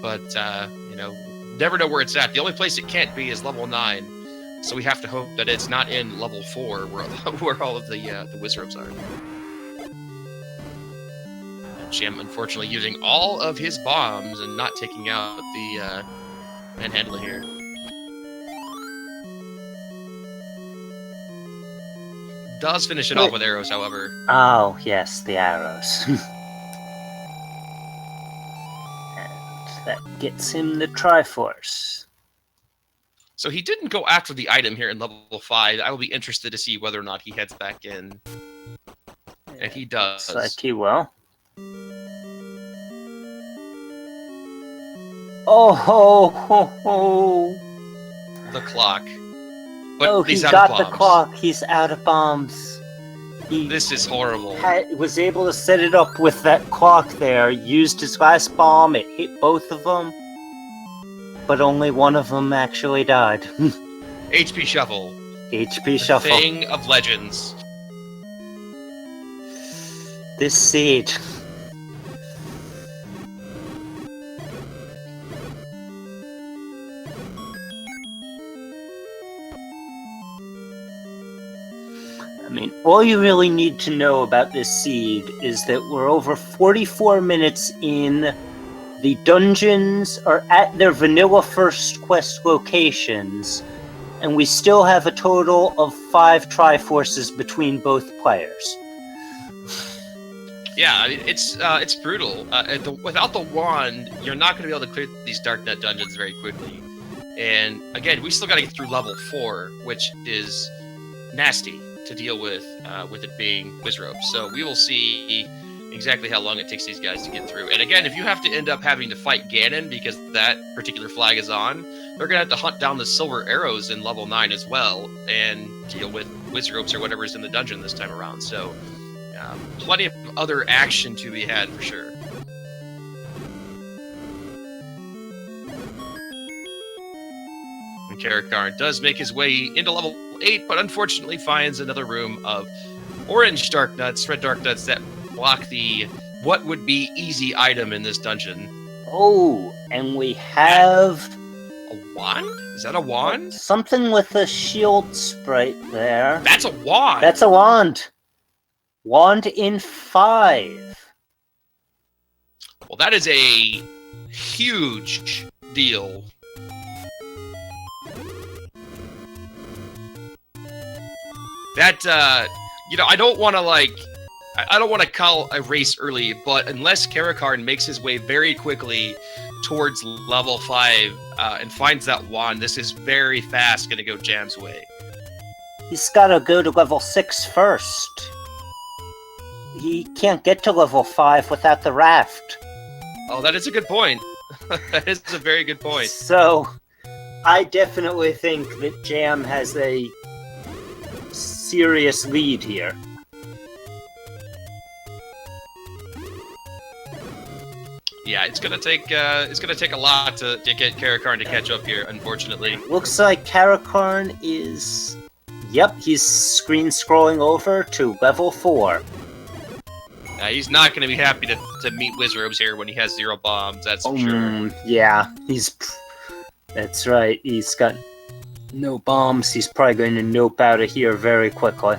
Speaker 1: But, you know, never know where it's at. The only place it can't be is level 9. So we have to hope that it's not in level 4 where all of the Wizrobes are. And Jam, unfortunately, using all of his bombs and not taking out the Manhandler here. Does finish it off with arrows, however.
Speaker 2: Oh, yes, the arrows. And that gets him the Triforce.
Speaker 1: So he didn't go after the item here in level 5. I will be interested to see whether or not he heads back in. And he does.
Speaker 2: Looks like he will. Oh, ho, ho, ho.
Speaker 1: The clock. But
Speaker 2: oh, he got the clock. He's out of bombs.
Speaker 1: This is horrible.
Speaker 2: Was able to set it up with that clock there. Used his last bomb. It hit both of them. But only one of them actually died.
Speaker 1: HP Shuffle.
Speaker 2: HP Shuffle.
Speaker 1: Thing of legends.
Speaker 2: This seed. I mean, all you really need to know about this seed is that we're over 44 minutes in. The dungeons are at their vanilla first quest locations, and we still have a total of 5 Triforces between both players.
Speaker 1: Yeah, I mean, it's brutal. Without the wand, you're not going to be able to clear these Dark Nut dungeons very quickly. And again, we still got to get through level 4, which is nasty to deal with it being Wizrobe. So we will see exactly how long it takes these guys to get through. And again, if you have to end up having to fight Ganon because that particular flag is on, they're going to have to hunt down the silver arrows in level 9 as well and deal with Wizrobes or whatever's in the dungeon this time around. So plenty of other action to be had for sure. And Caracarn does make his way into level 8, but unfortunately finds another room of orange dark nuts, red dark nuts that block the what would be easy item in this dungeon.
Speaker 2: Oh, and we have
Speaker 1: a wand? Is that a wand?
Speaker 2: Something with a shield sprite there.
Speaker 1: That's a wand.
Speaker 2: That's a wand. Wand in 5.
Speaker 1: Well, that is a huge deal. That, I don't want to, I don't want to call a race early, but unless Caracarn makes his way very quickly towards level 5 and finds that wand, this is very fast going to go Jam's way.
Speaker 2: He's got to go to level 6 first. He can't get to level 5 without the raft.
Speaker 1: Oh, that is a good point. That is a very good point.
Speaker 2: So, I definitely think that Jam has a serious lead here.
Speaker 1: Yeah, it's gonna take a lot to get Caracarn to catch up here, unfortunately.
Speaker 2: Looks like Caracarn is... Yep, he's screen scrolling over to level 4.
Speaker 1: He's not going to be happy to meet Wizrobes here when he has 0 bombs, that's for sure.
Speaker 2: Yeah, that's right, he's got no bombs. He's probably going to nope out of here very quickly.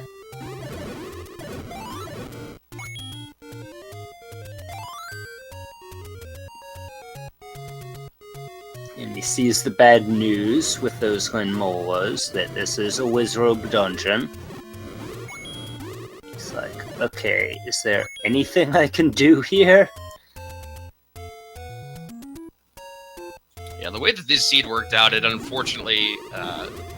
Speaker 2: And he sees the bad news with those Glenmolas, that this is a Wizrobe dungeon. He's like, okay, is there anything I can do here?
Speaker 1: Yeah, the way that this seed worked out, it unfortunately,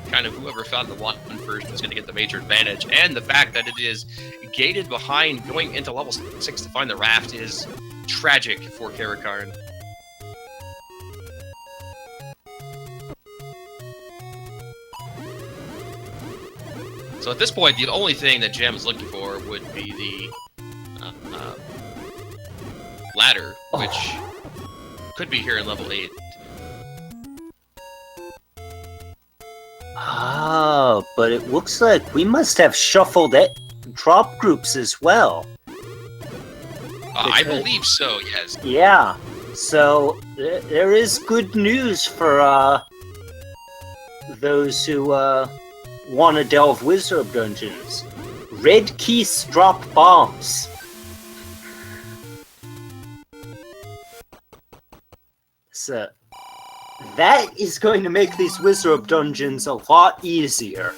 Speaker 1: kind of whoever found the one first was going to get the major advantage. And the fact that it is gated behind going into level 6 to find the raft is tragic for Caracarn. So at this point, the only thing that Jam is looking for would be the ladder, which could be here in level 8.
Speaker 2: Oh, but it looks like we must have shuffled drop groups as well.
Speaker 1: I believe so, yes.
Speaker 2: Yeah, so there is good news for those who want to delve Wizrobe dungeons. Red keys drop bombs. So that is going to make these Wizrobe dungeons a lot easier.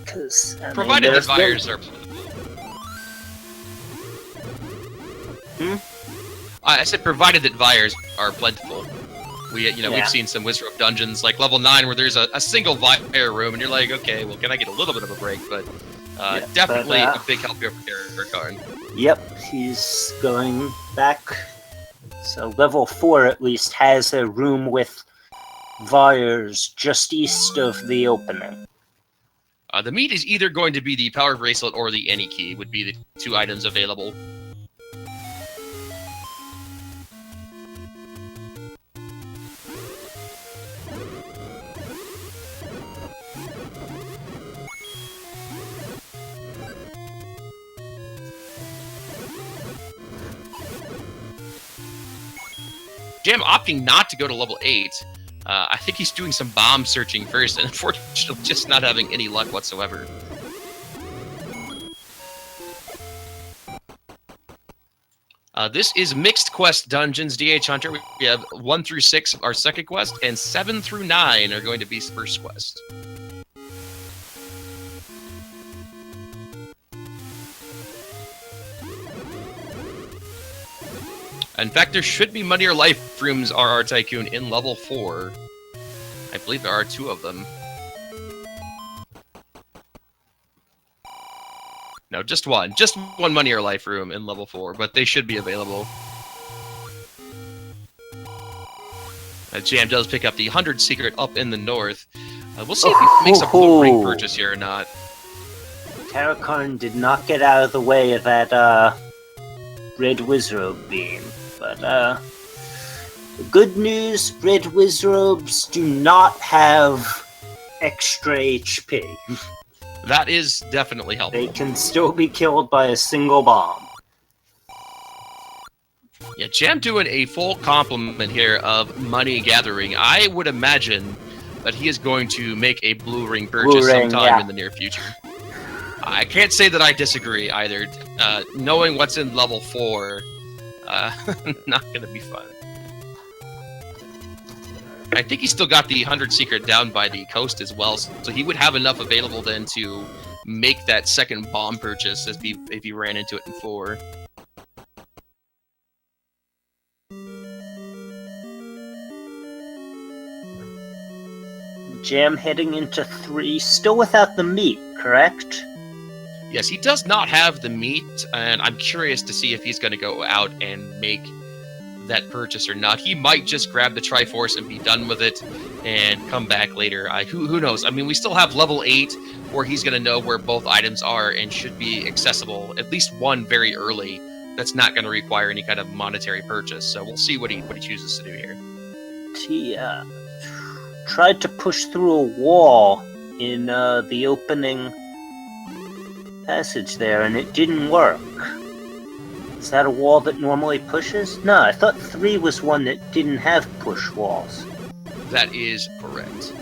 Speaker 2: Because
Speaker 1: provided the fires are plentiful. I said provided that Vires are plentiful. We've seen some Wizrobe dungeons like level 9 where there's a single Vire room and you're like, okay, well, can I get a little bit of a break? But definitely a big help here for Caracarn.
Speaker 2: Yep, he's going back. So level 4 at least has a room with Vires just east of the opening.
Speaker 1: The meat is either going to be the Power Bracelet or the Any Key would be the 2 items available. Jam opting not to go to level 8. I think he's doing some bomb searching first, and unfortunately just not having any luck whatsoever. This is Mixed Quest Dungeons, DH Hunter. We have 1 through 6 our second quest, and 7 through 9 are going to be first quest. In fact, there should be Money or Life rooms, RR Tycoon, in level 4. I believe there are 2 of them. No, just one. Just one Money or Life room in level 4, but they should be available. Jam does pick up the 100 secret up in the north. We'll see if he makes a blue ring purchase here or not.
Speaker 2: Caracarn did not get out of the way of that red Wizrobe beam. But, the good news, red Wizrobes do not have extra HP.
Speaker 1: That is definitely helpful.
Speaker 2: They can still be killed by a single bomb.
Speaker 1: Yeah, Jam doing a full complement here of money gathering. I would imagine that he is going to make a blue ring purchase sometime in the near future. I can't say that I disagree either. Knowing what's in level 4, not going to be fun. I think he's still got the 100 secret down by the coast as well, so he would have enough available then to make that second bomb purchase if he ran into it in 4.
Speaker 2: Jam heading into 3, still without the meat, correct?
Speaker 1: Yes, he does not have the meat, and I'm curious to see if he's going to go out and make that purchase or not. He might just grab the Triforce and be done with it and come back later. Who knows? I mean, we still have level 8 where he's going to know where both items are and should be accessible, at least one very early, that's not going to require any kind of monetary purchase. So we'll see what he chooses to do here.
Speaker 2: He tried to push through a wall in the opening passage there, and it didn't work. Is that a wall that normally pushes? No, I thought 3 was one that didn't have push walls.
Speaker 1: That is correct.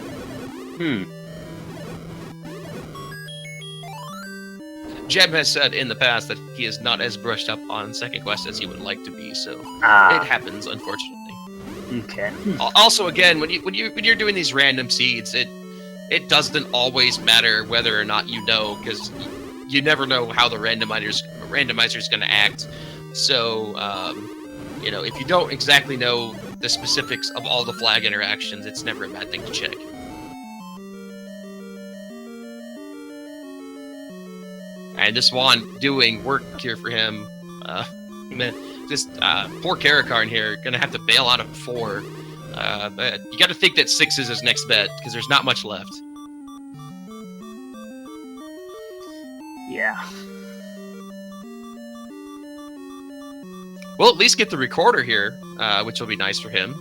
Speaker 1: Jeb has said in the past that he is not as brushed up on second quest as he would like to be, so it happens, unfortunately.
Speaker 2: Okay.
Speaker 1: Also, again, when you're doing these random seeds, it doesn't always matter whether or not you know, because you never know how the randomizer is going to act. So, if you don't exactly know the specifics of all the flag interactions, it's never a bad thing to check. And this wand doing work here for him. Man, poor Caracarn here, gonna have to bail out of 4. But you got to think that 6 is his next bet because there's not much left.
Speaker 2: Yeah.
Speaker 1: We'll at least get the recorder here, which will be nice for him.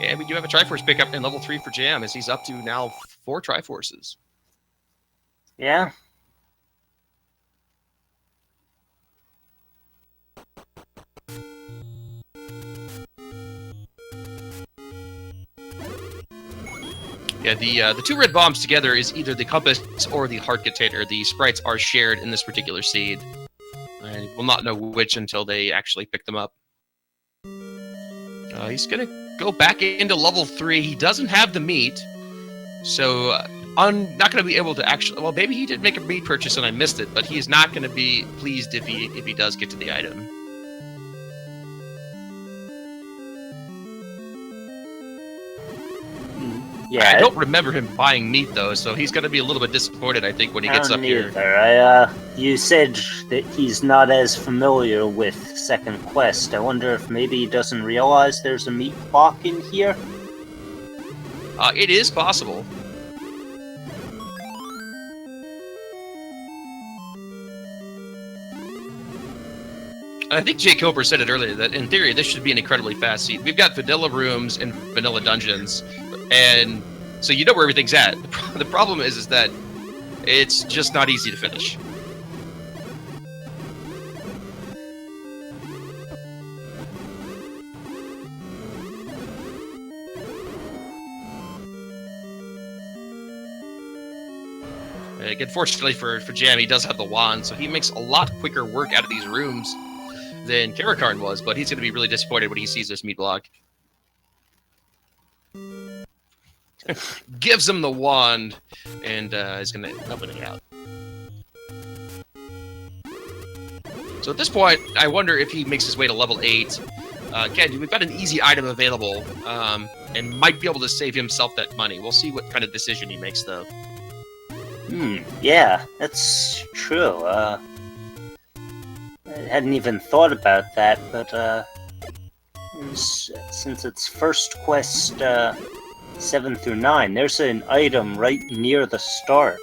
Speaker 1: And we do have a Triforce pickup in level 3 for Jam, as he's up to now 4 Triforces.
Speaker 2: Yeah. Yeah,
Speaker 1: the 2 red bombs together is either the compass or the heart container. The sprites are shared in this particular seed. And we'll not know which until they actually pick them up. He's going to go back into level 3. He doesn't have the meat, so I'm not going to be able to actually... Well, maybe he did make a meat purchase and I missed it, but he is not going to be pleased if he does get to the item.
Speaker 2: Yeah,
Speaker 1: I don't remember him buying meat, though, so he's going to be a little bit disappointed, I think, when he gets up here.
Speaker 2: You said that he's not as familiar with second quest. I wonder if maybe he doesn't realize there's a meat block in here?
Speaker 1: It is possible. I think Jay Coper said it earlier, that in theory, this should be an incredibly fast seed. We've got vanilla rooms and vanilla dungeons, and so you know where everything's at. The problem is that it's just not easy to finish. Unfortunately for Jam, he does have the wand, so he makes a lot quicker work out of these rooms than Caracarn was, but he's going to be really disappointed when he sees this meat block. Gives him the wand, and is going to open it out. So at this point, I wonder if he makes his way to level 8. Again, we've got an easy item available, and might be able to save himself that money. We'll see what kind of decision he makes, though.
Speaker 2: Yeah, that's true. I hadn't even thought about that, but since it's first quest 7 through 9. There's an item right near the start.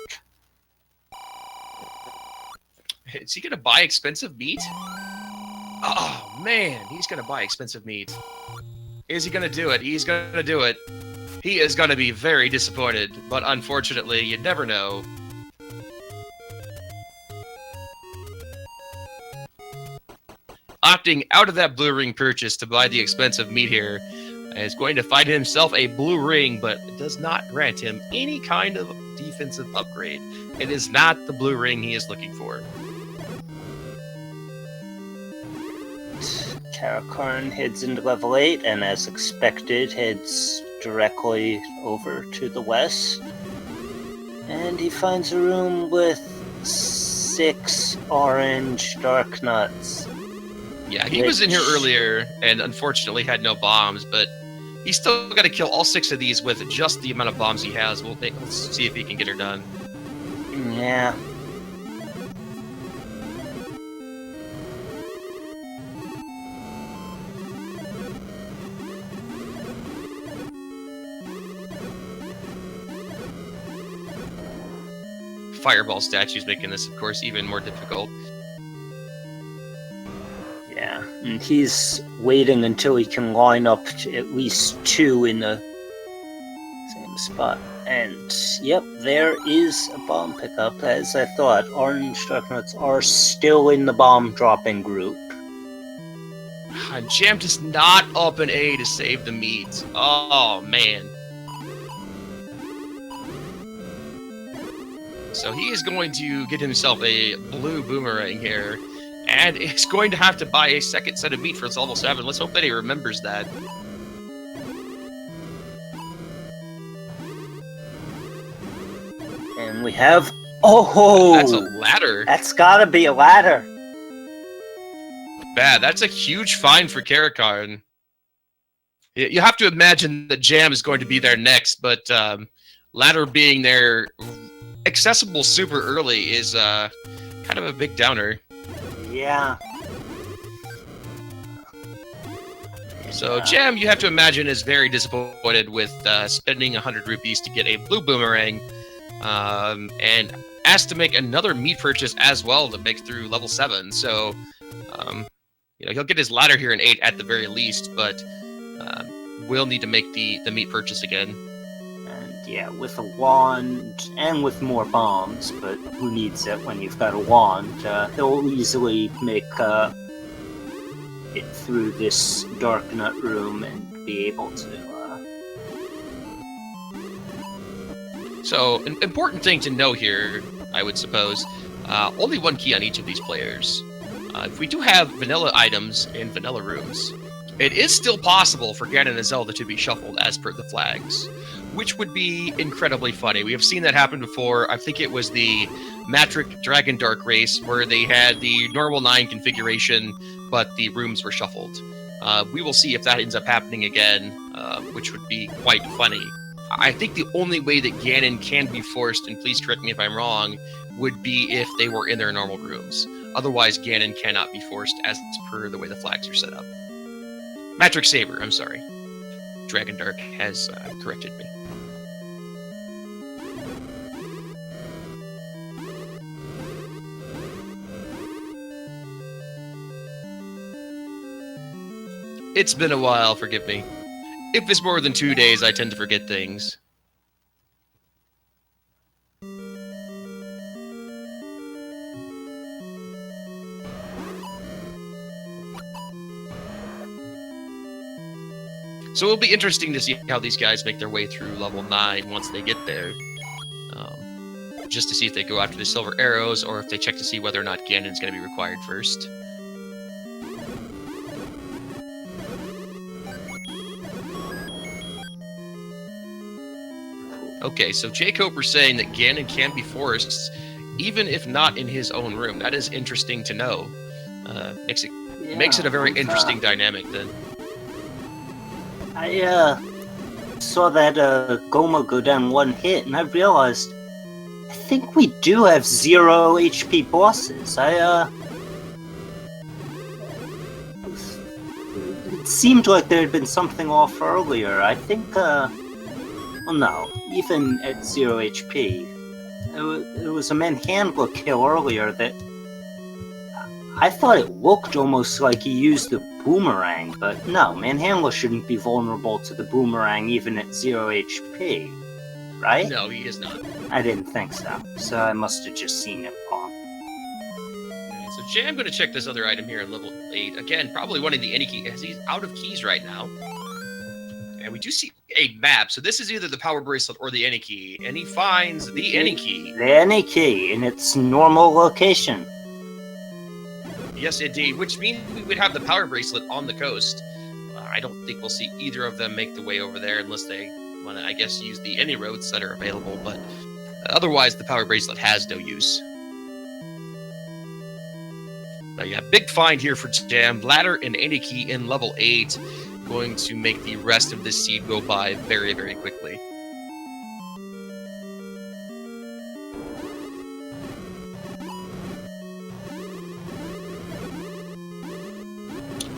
Speaker 1: Is he gonna buy expensive meat? Oh man, he's gonna buy expensive meat. Is he gonna do it? He's gonna do it. He is gonna be very disappointed, but unfortunately, you never know. Opting out of that blue ring purchase to buy the expensive meat here, is going to find himself a blue ring, but it does not grant him any kind of defensive upgrade. It is not the blue ring he is looking for.
Speaker 2: Caracarn heads into level 8, and as expected, heads directly over to the west. And he finds a room with 6 orange dark nuts.
Speaker 1: Yeah, he was in here earlier, and unfortunately had no bombs, but he's still got to kill all 6 of these with just the amount of bombs he has. Let's see if he can get her done.
Speaker 2: Yeah.
Speaker 1: Fireball statues making this, of course, even more difficult.
Speaker 2: Yeah, and he's waiting until he can line up at least 2 in the same spot. And, yep, there is a bomb pickup, as I thought. Orange dark nuts are still in the bomb dropping group.
Speaker 1: Jam does not up an A to save the meat. Oh, man. So he is going to get himself a blue boomerang here, and is going to have to buy a second set of meat for his level 7. Let's hope that he remembers that.
Speaker 2: And we have... Oh!
Speaker 1: That's a ladder.
Speaker 2: That's gotta be a ladder.
Speaker 1: Bad. That's a huge find for Caracarn. You have to imagine that Jam is going to be there next, but ladder being there accessible super early is kind of a big downer.
Speaker 2: Yeah.
Speaker 1: So Jam, you have to imagine, is very disappointed with spending 100 rupees to get a blue boomerang, and asked to make another meat purchase as well to make through level 7. So, you know, he'll get his ladder here in 8 at the very least, but will need to make the meat purchase again.
Speaker 2: And yeah, with a wand and with more bombs, but who needs it when you've got a wand? He'll easily make it through this dark nut room and be able to.
Speaker 1: So, an important thing to know here, I would suppose, only one key on each of these players. If we do have vanilla items in vanilla rooms, it is still possible for Ganon and Zelda to be shuffled as per the flags, which would be incredibly funny. We have seen that happen before. I think it was the Matric Dragon Dark race, where they had the normal 9 configuration, but the rooms were shuffled. We will see if that ends up happening again, which would be quite funny. I think the only way that Ganon can be forced, and please correct me if I'm wrong, would be if they were in their normal rooms. Otherwise, Ganon cannot be forced as per the way the flags are set up. Matric Saber, I'm sorry. Dragon Dark has corrected me. It's been a while, forgive me. If it's more than 2 days, I tend to forget things. So it'll be interesting to see how these guys make their way through level 9 once they get there. Just to see if they go after the silver arrows, or if they check to see whether or not Ganon's going to be required first. Okay, so Jacob are saying that Ganon can be forced, even if not in his own room. That is interesting to know. Makes it a very interesting dynamic then.
Speaker 2: I saw that Goma go down 1 hit, and I realized I think we do have 0 HP bosses. It seemed like there had been something off earlier. I think Well, no, even at 0 HP. It was a manhandler kill earlier that I thought it looked almost like he used the boomerang, but no, manhandler shouldn't be vulnerable to the boomerang even at 0 HP, right?
Speaker 1: No, he is not.
Speaker 2: I didn't think so, so I must have just seen it wrong.
Speaker 1: Alright, so Jam going to check this other item here at level 8. Again, probably wanting the any key, as he's out of keys right now. And we do see a map, so this is either the power bracelet or the any key, and he finds the any key.
Speaker 2: The any key in its normal location.
Speaker 1: Yes, indeed, which means we would have the power bracelet on the coast. I don't think we'll see either of them make the way over there unless they want to, I guess, use the any roads that are available, but otherwise the power bracelet has no use. But yeah, big find here for Jam. Ladder and any key in level 8. Going to make the rest of this seed go by very, very quickly.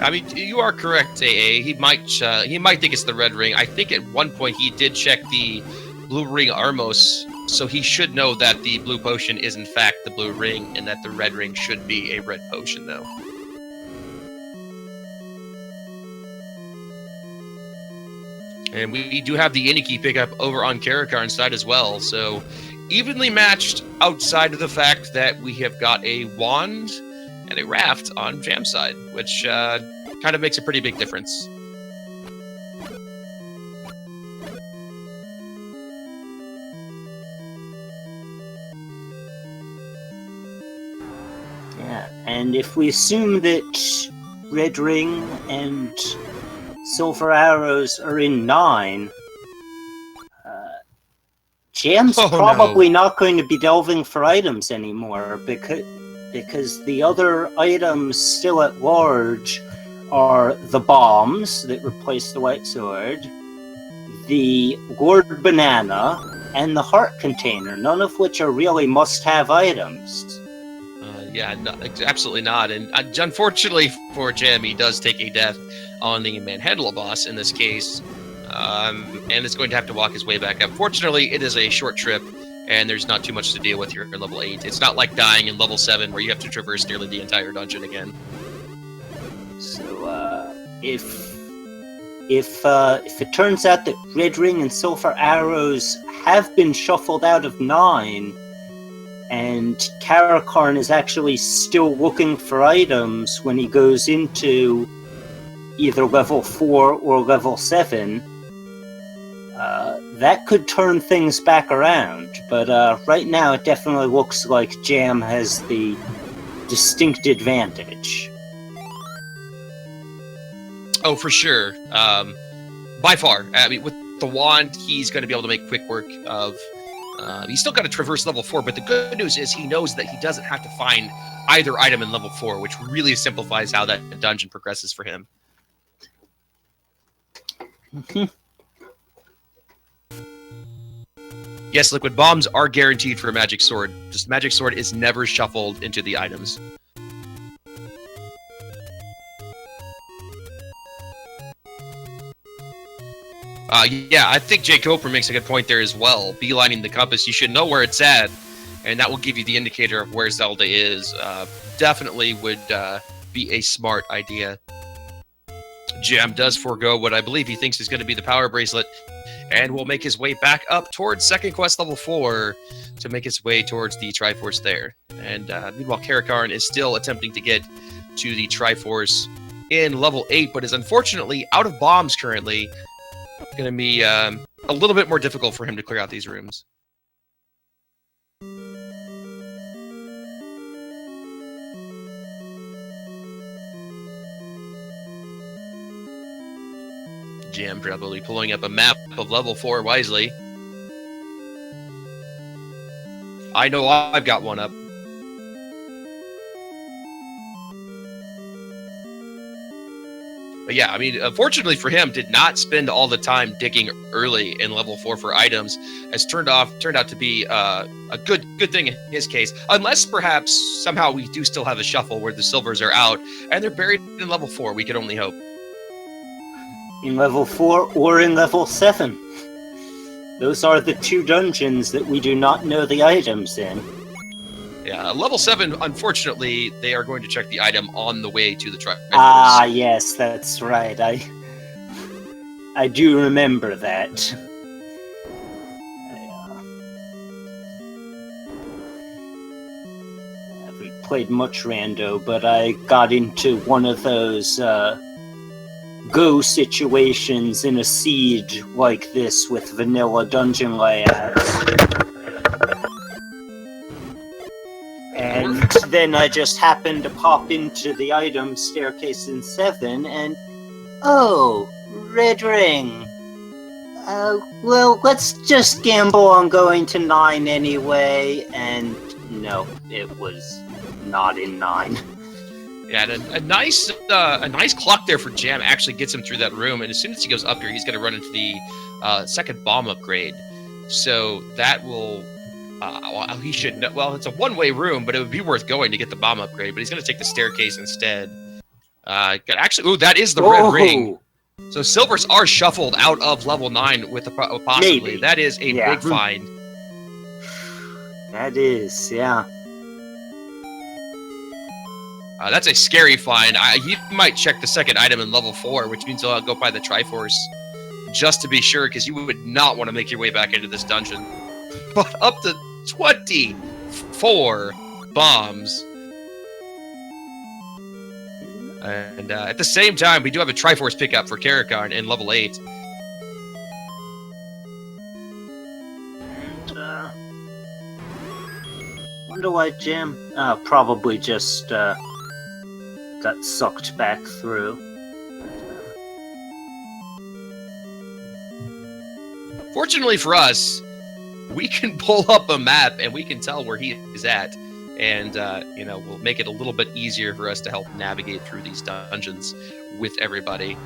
Speaker 1: I mean, you are correct, AA. He might think it's the red ring. I think at one point he did check the blue ring Armos, so he should know that the blue potion is in fact the blue ring, and that the red ring should be a red potion, though. And we do have the any key pickup over on Caracarn's side as well, so evenly matched outside of the fact that we have got a wand and a raft on Jam's side, which kind of makes a pretty big difference.
Speaker 2: Yeah, and if we assume that red ring and silver arrows are in 9, Jam's probably not going to be delving for items anymore, because the other items still at large are the bombs that replace the white sword, the Lord Banana, and the heart container, none of which are really must-have items.
Speaker 1: Yeah, no, absolutely not. And unfortunately for Jam, he does take a death on the Manhandle boss in this case, and is going to have to walk his way back up. Fortunately, it is a short trip, and there's not too much to deal with here in level 8. It's not like dying in level 7 where you have to traverse nearly the entire dungeon again.
Speaker 2: So, if it turns out that red ring and silver arrows have been shuffled out of 9, and Caracarn is actually still looking for items when he goes into either level 4 or level 7, that could turn things back around. But right now it definitely looks like Jam has the distinct advantage.
Speaker 1: Oh, for sure. By far. I mean, with the wand, he's going to be able to make quick work of... he's still got to traverse level 4, but the good news is he knows that he doesn't have to find either item in level 4, which really simplifies how that dungeon progresses for him. Yes, liquid bombs are guaranteed for a magic sword. Just magic sword is never shuffled into the items. Yeah, I think Jay Coper makes a good point there as well. Beelining the compass, you should know where it's at, and that will give you the indicator of where Zelda is. Definitely would be a smart idea. Jam does forego what I believe he thinks is going to be the power bracelet, and will make his way back up towards second quest level 4 to make his way towards the Triforce there. And meanwhile, Caracarn is still attempting to get to the Triforce in level 8, but is unfortunately out of bombs currently. Going to be a little bit more difficult for him to clear out these rooms. Jam probably pulling up a map of level 4 wisely. I know I've got one up. But yeah, I mean, unfortunately for him, did not spend all the time digging early in level 4 for items. Has turned out to be a good thing in his case. Unless perhaps somehow we do still have a shuffle where the silvers are out and they're buried in level 4. We could only hope.
Speaker 2: In level 4 or in level 7. Those are the 2 dungeons that we do not know the items in.
Speaker 1: Yeah, level 7, unfortunately, they are going to check the item on the way to the Triforce.
Speaker 2: Ah, yes, that's right. I do remember that. I haven't played much Rando, but I got into one of those go situations in a siege like this with vanilla dungeon layouts. And then I just happened to pop into the item staircase in 7, and oh, red ring. Well, let's just gamble on going to 9 anyway, and no, it was not in 9.
Speaker 1: Yeah, and a nice clock there for Jam actually gets him through that room, and as soon as he goes up here, he's going to run into the second bomb upgrade. So that will... well, he should know. Well, it's a one-way room, but it would be worth going to get the bomb upgrade. But he's going to take the staircase instead. Actually, ooh, that is the red ring. So silvers are shuffled out of level 9 with possibly.
Speaker 2: Maybe.
Speaker 1: That is a big find.
Speaker 2: That is, yeah.
Speaker 1: That's a scary find. He might check the second item in level 4, which means he'll go by the Triforce just to be sure, because you would not want to make your way back into this dungeon. But up to 24 bombs. And at the same time, we do have a Triforce pickup for Caracarn in level 8.
Speaker 2: And, wonder why Jam... probably just, got sucked back through.
Speaker 1: Fortunately for us, we can pull up a map and we can tell where he is at. And, we'll make it a little bit easier for us to help navigate through these dungeons with everybody.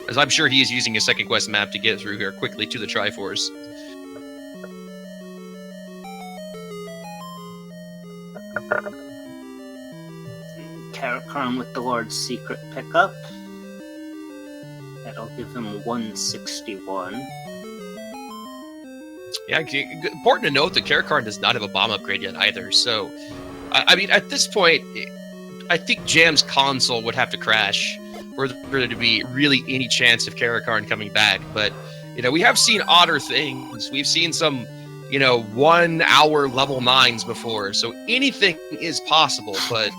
Speaker 1: As I'm sure he is using a second quest map to get through here quickly to the Triforce.
Speaker 2: Caracarn with the Lord's Secret pickup. That'll give him 161.
Speaker 1: Yeah, important to note that Caracarn does not have a bomb upgrade yet either. So, I mean, at this point, I think Jam's console would have to crash for there to be really any chance of Caracarn coming back. But, we have seen odder things. We've seen some, 1 hour level 9s before. So anything is possible. But,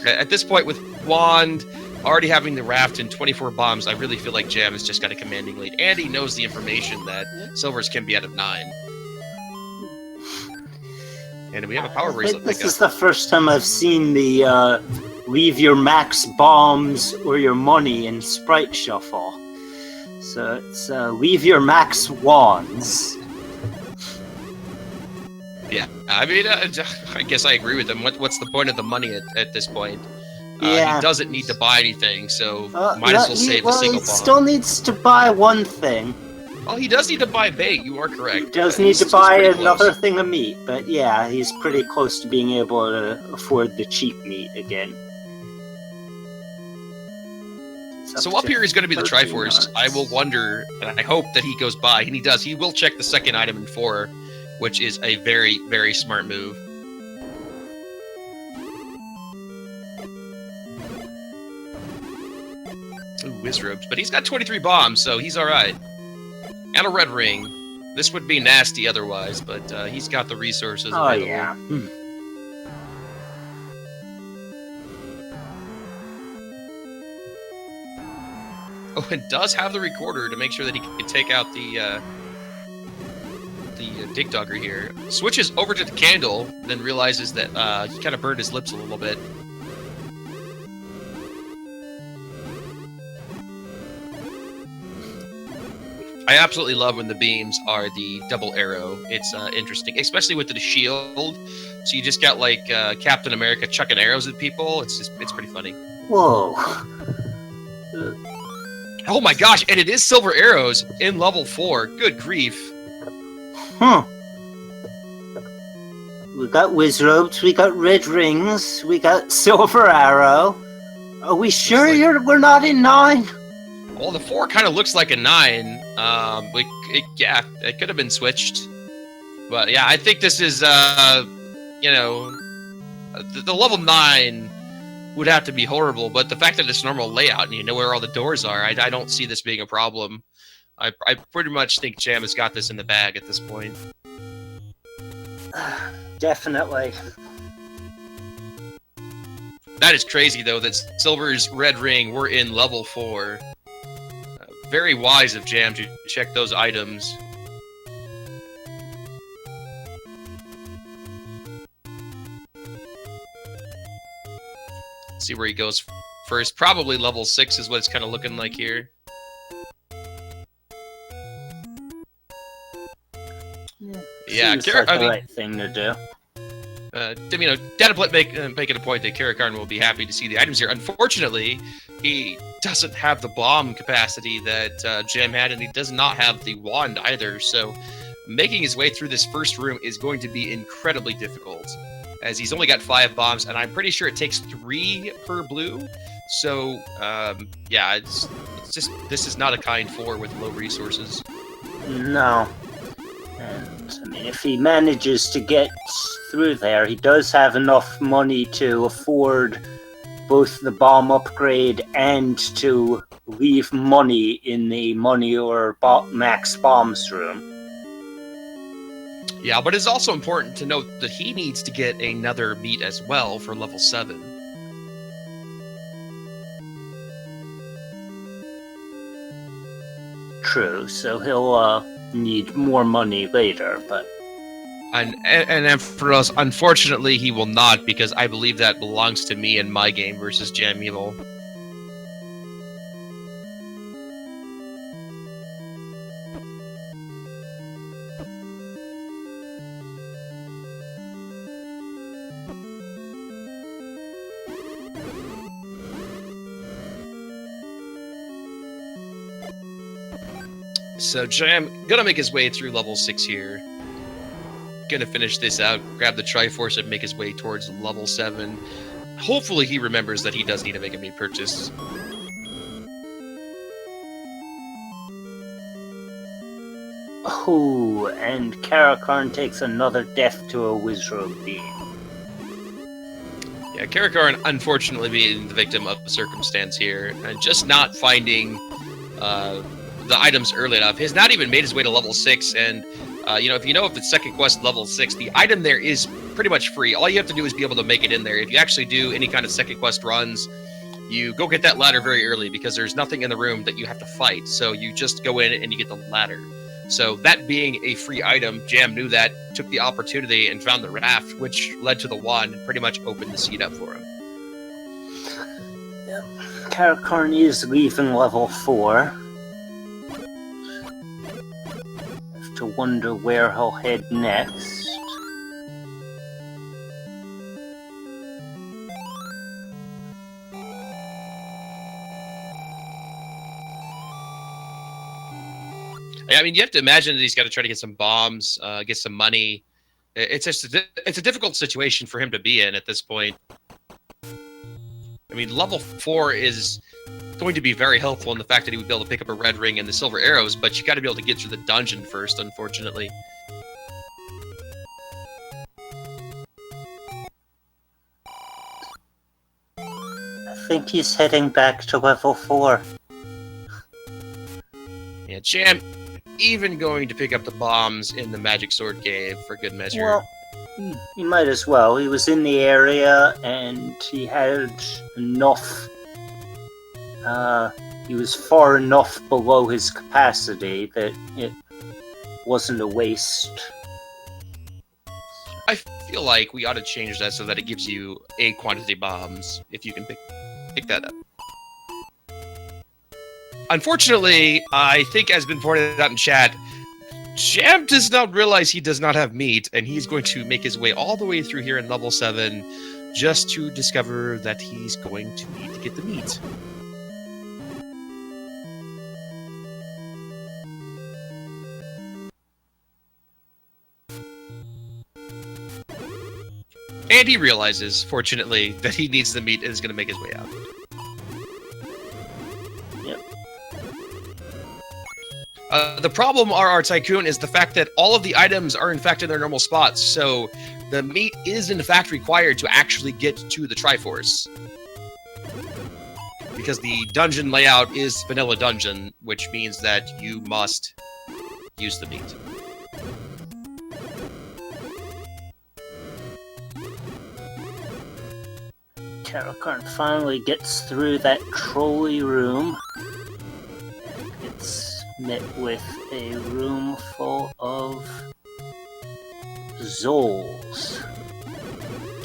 Speaker 1: at this point with Wand already having the raft and 24 bombs, I really feel like Jam has just got a commanding lead. And he knows the information that silvers can be out of 9. And we have a power bracelet
Speaker 2: This is the first time I've seen the leave your max bombs or your money in Sprite Shuffle. So it's leave your max wands.
Speaker 1: Yeah, I mean, I guess I agree with him. What's the point of the money at this point?
Speaker 2: Yeah.
Speaker 1: He doesn't need to buy anything, so might as well save a single bomb.
Speaker 2: He still needs to buy one thing.
Speaker 1: Oh, he does need to buy bait. You are correct.
Speaker 2: He does need to buy another thing of meat, but yeah, he's pretty close to being able to afford the cheap meat again.
Speaker 1: So up here is going to be the Triforce. I will wonder, and I hope that he goes by, and he does. He will check the second item in 4, which is a very, very smart move. Ooh, Wizrobes. But he's got 23 bombs, so he's alright. And a red ring. This would be nasty otherwise, but he's got the resources available.
Speaker 2: Oh, yeah.
Speaker 1: Oh, and does have the recorder to make sure that he can take out the Dig Dogger here. Switches over to the candle, then realizes that he kind of burned his lips a little bit. I absolutely love when the beams are the double arrow. It's interesting, especially with the shield. So you just got like Captain America chucking arrows at people. It's pretty funny.
Speaker 2: Whoa.
Speaker 1: Oh my gosh, and it is silver arrows in level 4. Good grief.
Speaker 2: Huh. We got Wizrobes, we got red rings, we got silver arrow. Are we sure we're not in 9?
Speaker 1: Well, the 4 kind of looks like a 9. Yeah, it could have been switched. But yeah, I think this is, you know, the level 9 would have to be horrible. But the fact that it's normal layout and you know where all the doors are, I don't see this being a problem. I pretty much think Jam has got this in the bag at this point.
Speaker 2: Definitely.
Speaker 1: That is crazy, though, that Silver's red ring were in level 4. Very wise of Jam to check those items. See where he goes first. Probably level 6 is what it's kind of looking like here. Yeah,
Speaker 2: seems like the right thing to do.
Speaker 1: You know, Dataplet making a point that Caracarn will be happy to see the items here. Unfortunately, he doesn't have the bomb capacity that Jam had, and he does not have the wand either. So, making his way through this first room is going to be incredibly difficult, as he's only got 5 bombs, and I'm pretty sure it takes 3 per blue. So, yeah, it's just this is not a kind 4 with low resources.
Speaker 2: No. And, I mean, if he manages to get through there, he does have enough money to afford both the bomb upgrade and to leave money in the money or max bombs room.
Speaker 1: Yeah, but it's also important to note that he needs to get another meat as well for level 7.
Speaker 2: True, so he'll need more money later, but...
Speaker 1: And for us, unfortunately, he will not, because I believe that belongs to me in my game versus JamEvil. So Jam gonna make his way through level 6 here. Gonna finish this out, grab the Triforce, and make his way towards level 7. Hopefully he remembers that he does need to make a meat purchase.
Speaker 2: Oh, and Caracarn takes another death to a Wizrobe beam.
Speaker 1: Yeah, Caracarn unfortunately being the victim of the circumstance here, and just not finding the items early enough. He has not even made his way to level 6, and you know, if it's second quest level 6, the item there is pretty much free. All you have to do is be able to make it in there. If you actually do any kind of second quest runs, you go get that ladder very early, because there's nothing in the room that you have to fight. So you just go in and you get the ladder. So that being a free item, Jam knew that, took the opportunity, and found the raft, which led to the wand and pretty much opened the seat up for him.
Speaker 2: Yep. Caracarn is leaving level 4. To wonder where he'll head next.
Speaker 1: I mean, you have to imagine that he's got to try to get some bombs, get some money. It's a difficult situation for him to be in at this point. I mean, level 4 is going to be very helpful in the fact that he would be able to pick up a red ring and the silver arrows, but you got to be able to get through the dungeon first, unfortunately.
Speaker 2: I think he's heading back to level 4.
Speaker 1: Yeah, Jam even going to pick up the bombs in the Magic Sword Cave for good measure.
Speaker 2: Well, he might as well. He was in the area and he had enough. He was far enough below his capacity that it wasn't a waste.
Speaker 1: I feel like we ought to change that so that it gives you a quantity of bombs, if you can pick that up. Unfortunately, I think, as been pointed out in chat, Jam does not realize he does not have meat, and he's going to make his way all the way through here in level 7 just to discover that he's going to need to get the meat. And he realizes, fortunately, that he needs the meat and is going to make his way out. The problem, RR Tycoon, is the fact that all of the items are in fact in their normal spots, so the meat is in fact required to actually get to the Triforce. Because the dungeon layout is vanilla dungeon, which means that you must use the meat.
Speaker 2: Caracarn finally gets through that trolley room. It's met with a room full of Zols.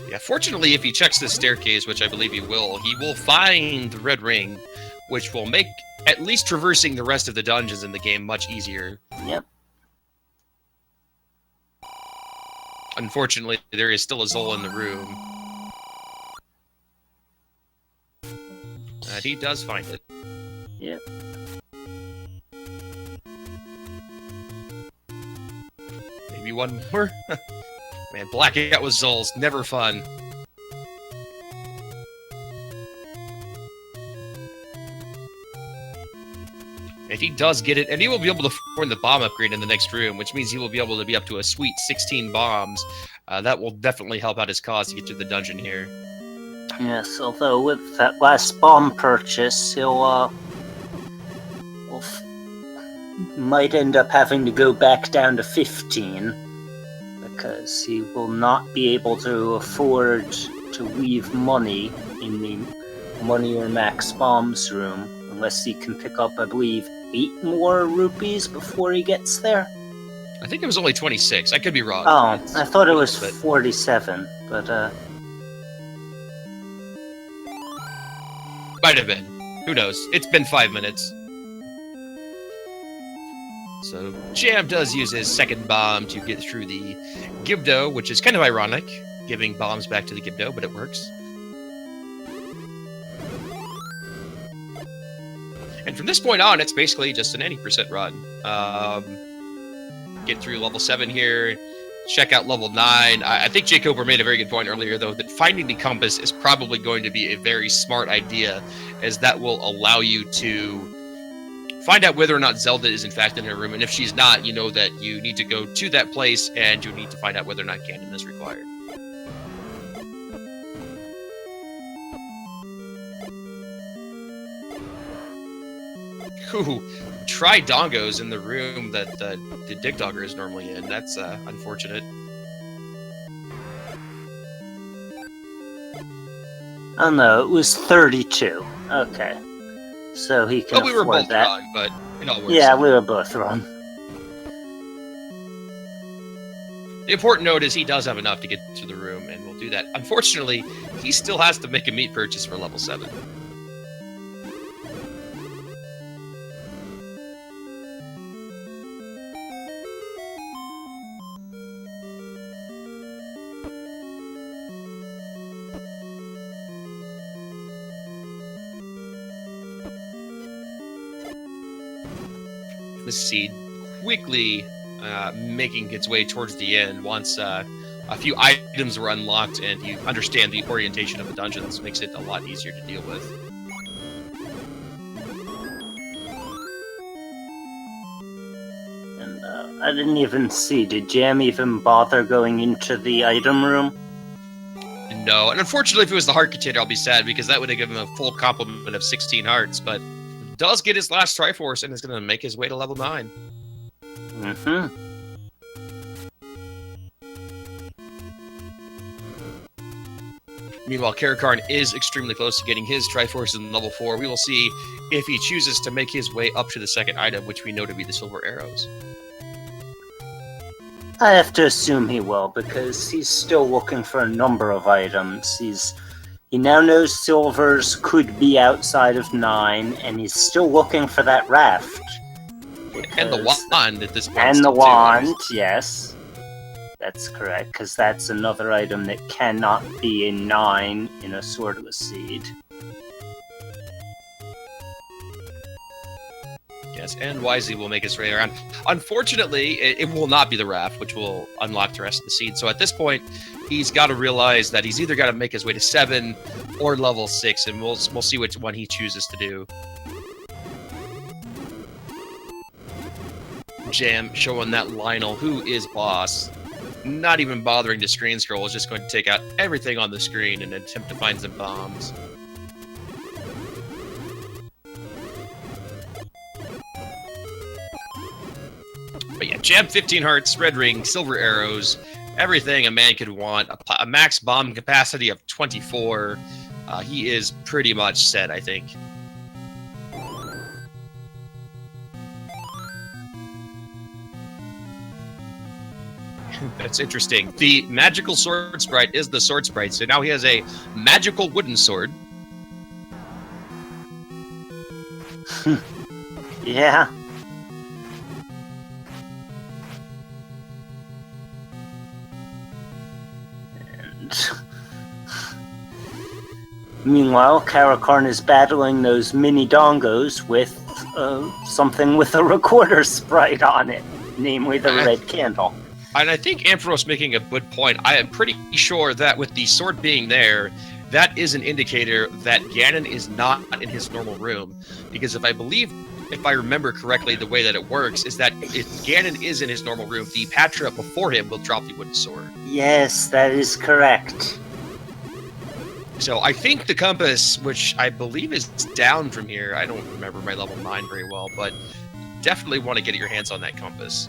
Speaker 1: Yeah, fortunately, if he checks this staircase, which I believe he will find the red ring, which will make at least traversing the rest of the dungeons in the game much easier.
Speaker 2: Yep.
Speaker 1: Unfortunately, there is still a Zol in the room. He does find it.
Speaker 2: Yep.
Speaker 1: Maybe one more? Man, blacking out with Zols, never fun. If he does get it, and he will be able to form the bomb upgrade in the next room, which means he will be able to be up to a sweet 16 bombs. That will definitely help out his cause to get through the dungeon here.
Speaker 2: Yes, although with that last bomb purchase, he'll might end up having to go back down to 15, because he will not be able to afford to leave money in the money or max bombs room, unless he can pick up, I believe, 8 more rupees before he gets there.
Speaker 1: I think it was only 26. I could be wrong.
Speaker 2: Oh, I thought it was 47, but
Speaker 1: might have been. Who knows? It's been 5 minutes. So Jam does use his second bomb to get through the Gibdo, which is kind of ironic, giving bombs back to the Gibdo, but it works. And from this point on, it's basically just an 80% run. Get through level 7 here, check out level 9. I think Jake Cooper made a very good point earlier, though, that finding the compass is probably going to be a very smart idea, as that will allow you to find out whether or not Zelda is in fact in her room, and if she's not, you know that you need to go to that place, and you need to find out whether or not Ganon is required. Ooh, try Dongos in the room that the Dig Dogger is normally in. That's unfortunate.
Speaker 2: oh no, it was 32. Okay. So he can
Speaker 1: Well, we were
Speaker 2: afford
Speaker 1: both
Speaker 2: that.
Speaker 1: wrong, but it all works.
Speaker 2: Yeah, we were both wrong.
Speaker 1: The important note is he does have enough to get to the room, and we'll do that. Unfortunately, he still has to make a meat purchase for level 7. The seed quickly making its way towards the end once a few items were unlocked and you understand the orientation of the dungeons. Makes it a lot easier to deal with.
Speaker 2: And I didn't even see, did Jam even bother going into the item room?
Speaker 1: No, and unfortunately if it was the heart container, I'll be sad, because that would have given him a full complement of 16 hearts, but does get his last Triforce and is going to make his way to level 9.
Speaker 2: Mm-hmm.
Speaker 1: Meanwhile, Caracarn is extremely close to getting his Triforce in level 4. We will see if he chooses to make his way up to the second item, which we know to be the Silver Arrows.
Speaker 2: I have to assume he will, because he's still looking for a number of items. He now knows silvers could be outside of 9, and he's still looking for that raft.
Speaker 1: And the wand at this point.
Speaker 2: And the
Speaker 1: still,
Speaker 2: wand, yes. That's correct, because that's another item that cannot be in 9 in a Swordless Seed.
Speaker 1: Yes, and Wisely will make his way around. Unfortunately, it will not be the raft, which will unlock the rest of the seed. So at this point, he's got to realize that he's either got to make his way to 7 or level 6, and we'll see which one he chooses to do. Jam showing that Lionel who is boss. Not even bothering to screen scroll, is just going to take out everything on the screen and attempt to find some bombs. But yeah, Jam 15 hearts, red ring, silver arrows, everything a man could want. A max bomb capacity of 24. He is pretty much set, I think. That's interesting. The magical sword sprite is the sword sprite, so now he has a magical wooden sword.
Speaker 2: Yeah. And meanwhile, Caracarn is battling those mini dongos with something with a recorder sprite on it, namely the red candle.
Speaker 1: And I think Ampharos making a good point. I am pretty sure that with the sword being there, that is an indicator that Ganon is not in his normal room. Because if I remember correctly, the way that it works is that if Ganon is in his normal room, the Patra before him will drop the wooden sword.
Speaker 2: Yes, that is correct.
Speaker 1: So I think the compass, which I believe is down from here, I don't remember my level 9 very well, but definitely want to get your hands on that compass.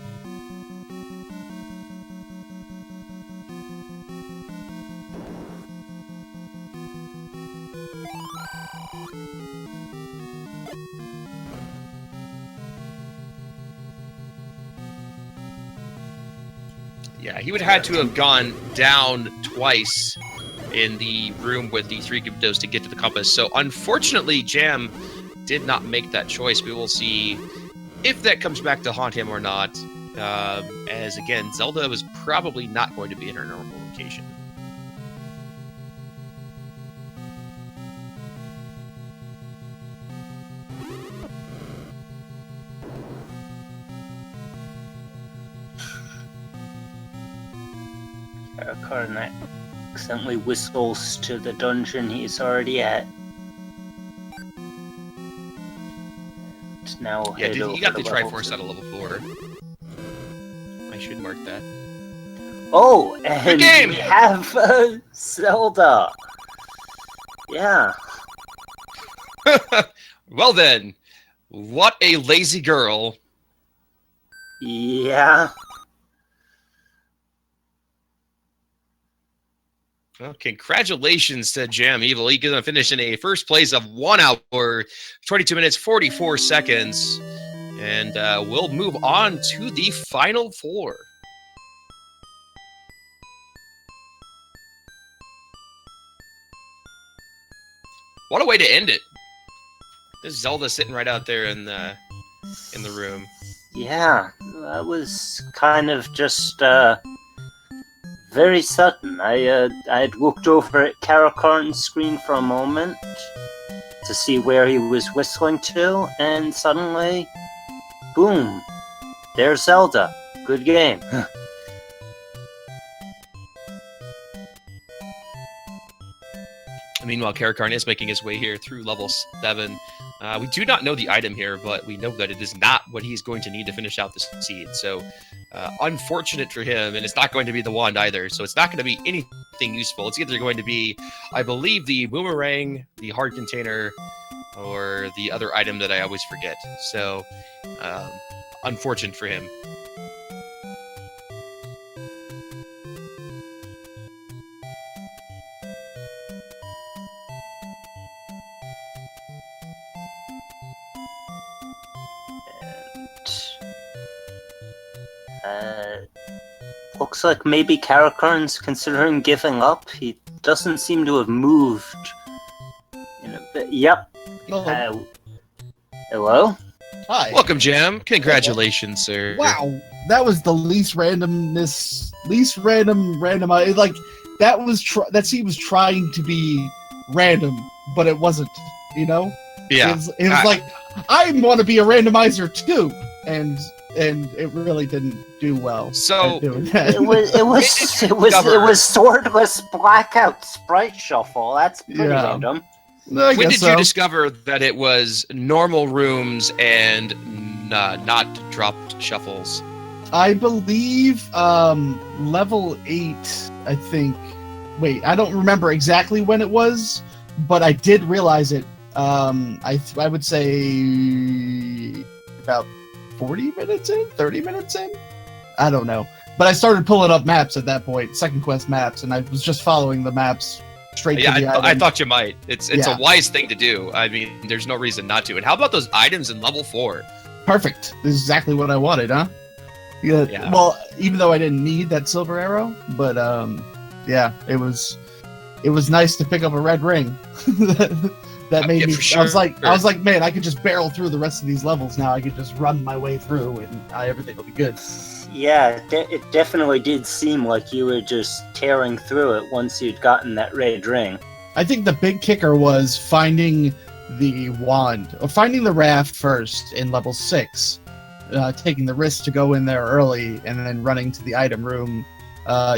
Speaker 1: Yeah, he would have had to have gone down twice in the room with the 3 Guptos to get to the compass. So unfortunately, Jam did not make that choice. We will see if that comes back to haunt him or not. As again, Zelda was probably not going to be in her normal location.
Speaker 2: Caracarn accidentally whistles to the dungeon he's already at. And now
Speaker 1: Yeah,
Speaker 2: head
Speaker 1: you
Speaker 2: over
Speaker 1: got
Speaker 2: to
Speaker 1: the
Speaker 2: level
Speaker 1: Triforce
Speaker 2: 2.
Speaker 1: out of level 4. I should mark that.
Speaker 2: Oh, and
Speaker 1: game!
Speaker 2: we have Zelda. Yeah.
Speaker 1: Well then, what a lazy girl.
Speaker 2: Yeah.
Speaker 1: Well, congratulations to JamEvil. He's going to finish in a first place of 1 hour, 22 minutes, 44 seconds. And we'll move on to the final 4. What a way to end it. There's Zelda sitting right out there in the room.
Speaker 2: Yeah, that was kind of just very sudden. I had looked over at Caracarn's screen for a moment to see where he was whistling to, and suddenly, boom, there's Zelda. Good game.
Speaker 1: Meanwhile, Caracarn is making his way here through level 7. We do not know the item here, but we know that it is not what he's going to need to finish out the seed. So, unfortunate for him, and it's not going to be the wand either. So it's not going to be anything useful. It's either going to be, I believe, the boomerang, the hard container, or the other item that I always forget. So, unfortunate for him.
Speaker 2: Looks like maybe Caracarn's considering giving up. He doesn't seem to have moved in a bit. Yep.
Speaker 3: Hello.
Speaker 2: Hello?
Speaker 3: Hi.
Speaker 1: Welcome, Jam. Congratulations, sir.
Speaker 3: Wow, that was the least random. Like that scene was trying to be random, but it wasn't. You know?
Speaker 1: Yeah.
Speaker 3: It was like I want to be a randomizer too, and it really didn't do well.
Speaker 1: So
Speaker 3: at doing that.
Speaker 2: It was swordless blackout sprite shuffle. That's pretty random.
Speaker 3: I
Speaker 1: when
Speaker 3: guess
Speaker 1: did you
Speaker 3: so.
Speaker 1: discover that it was normal rooms and not dropped shuffles?
Speaker 3: I believe level 8, I think. Wait, I don't remember exactly when it was, but I did realize it. I would say about 40 minutes in, 30 minutes in? I don't know. But I started pulling up maps at that point, second quest maps, and I was just following the maps straight to the item.
Speaker 1: I thought you might. It's a wise thing to do. I mean, there's no reason not to. And how about those items in level 4?
Speaker 3: Perfect. This is exactly what I wanted, huh? Yeah. Well, even though I didn't need that silver arrow, but yeah, it was nice to pick up a red ring. that made me. Sure. I was like, man, I could just barrel through the rest of these levels now. I could just run my way through, and everything will be good.
Speaker 2: Yeah, it definitely did seem like you were just tearing through it once you'd gotten that red ring.
Speaker 3: I think the big kicker was finding the wand, or finding the raft first in level 6, taking the risk to go in there early, and then running to the item room.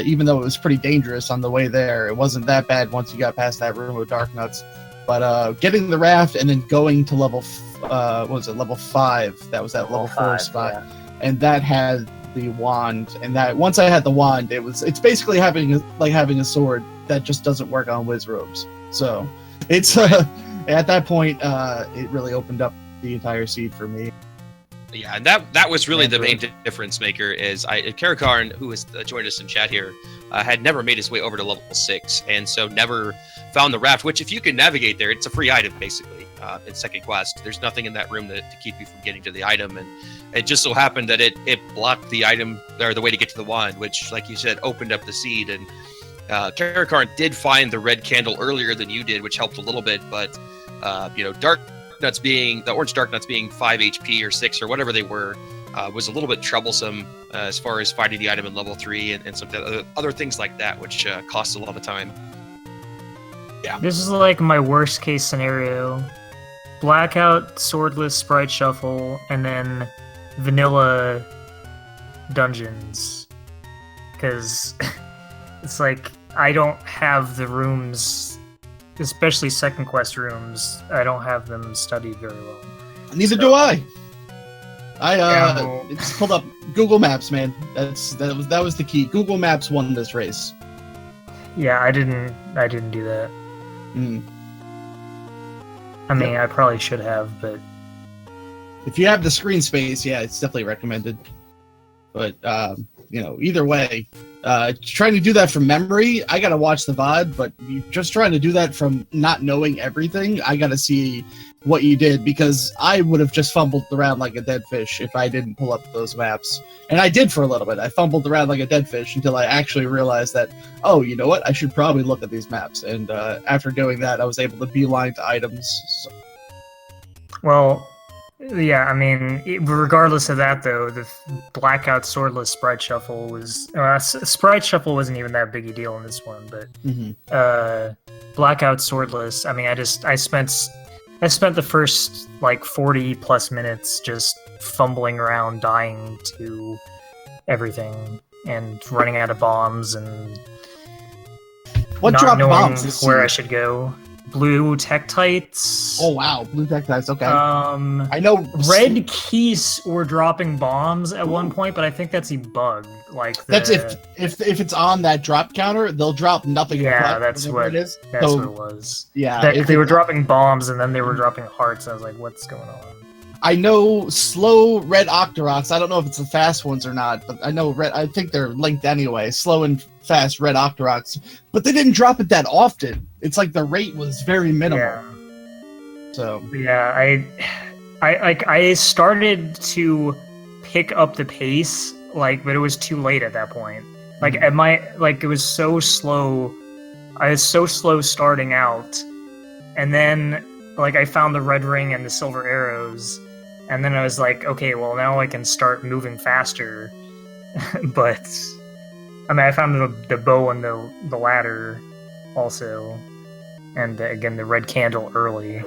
Speaker 3: Even though it was pretty dangerous on the way there, it wasn't that bad once you got past that room of dark nuts. But getting the raft and then going to level, level 5? That was that level 4 spot, yeah. And that had the wand. And that once I had the wand, it's basically having a sword that just doesn't work on whiz robes. So it's at that point, it really opened up the entire seed for me.
Speaker 1: Yeah, and that was really the main difference maker. Is Caracarn, who has joined us in chat here, had never made his way over to level 6, and so never found the raft. Which, if you can navigate there, it's a free item basically. In second quest, there's nothing in that room to keep you from getting to the item, and it just so happened that it blocked the item or the way to get to the wand, which, like you said, opened up the seed. And Caracarn did find the red candle earlier than you did, which helped a little bit, but the orange dark nuts being 5 HP or 6 or whatever they were, was a little bit troublesome as far as finding the item in level 3 and some other things like that, which cost a lot of time. Yeah.
Speaker 4: This is like my worst case scenario. Blackout, swordless, sprite shuffle, and then vanilla dungeons. Because it's like I don't have the rooms, especially second quest rooms, I don't have them studied very well.
Speaker 3: Neither do I. It's pulled up Google Maps, man. That was the key. Google Maps won this race.
Speaker 4: Yeah, I didn't do that. I mean, I probably should have, but
Speaker 3: if you have the screen space, yeah, it's definitely recommended. But either way, trying to do that from memory, I gotta watch the VOD. But just trying to do that from not knowing everything, I gotta see what you did, because I would have just fumbled around like a dead fish if I didn't pull up those maps. And I did for a little bit. I fumbled around like a dead fish until I actually realized that, oh, you know what? I should probably look at these maps. And after doing that, I was able to beeline to items. So.
Speaker 4: Well, yeah, I mean, regardless of that, though, the Blackout Swordless Sprite Shuffle was... Sprite Shuffle wasn't even that big a deal in this one, but Blackout Swordless, I mean, I spent the first, 40-plus minutes just fumbling around, dying to everything, and running out of bombs, and not knowing where I should go. Blue Tektites.
Speaker 3: Oh wow, blue Tektites. Okay.
Speaker 4: I know red keys were dropping bombs at one point, but I think that's a bug.
Speaker 3: That's if it's on that drop counter, they'll drop nothing.
Speaker 4: Yeah, that's what it is. That's what it was.
Speaker 3: Yeah,
Speaker 4: they were dropping bombs and then they were dropping hearts. I was like, what's going on?
Speaker 3: I know slow red Octoroks. I don't know if it's the fast ones or not, but I know red. I think they're linked anyway. Slow and fast red Octoroks, but they didn't drop it that often. It's like the rate was very minimal.
Speaker 4: Yeah.
Speaker 3: So
Speaker 4: yeah, I started to pick up the pace, but it was too late at that point. It was so slow. I was so slow starting out, and then I found the red ring and the silver arrows, and then I was like, okay, well now I can start moving faster. But I mean, I found the bow and the ladder also, and again the red candle early.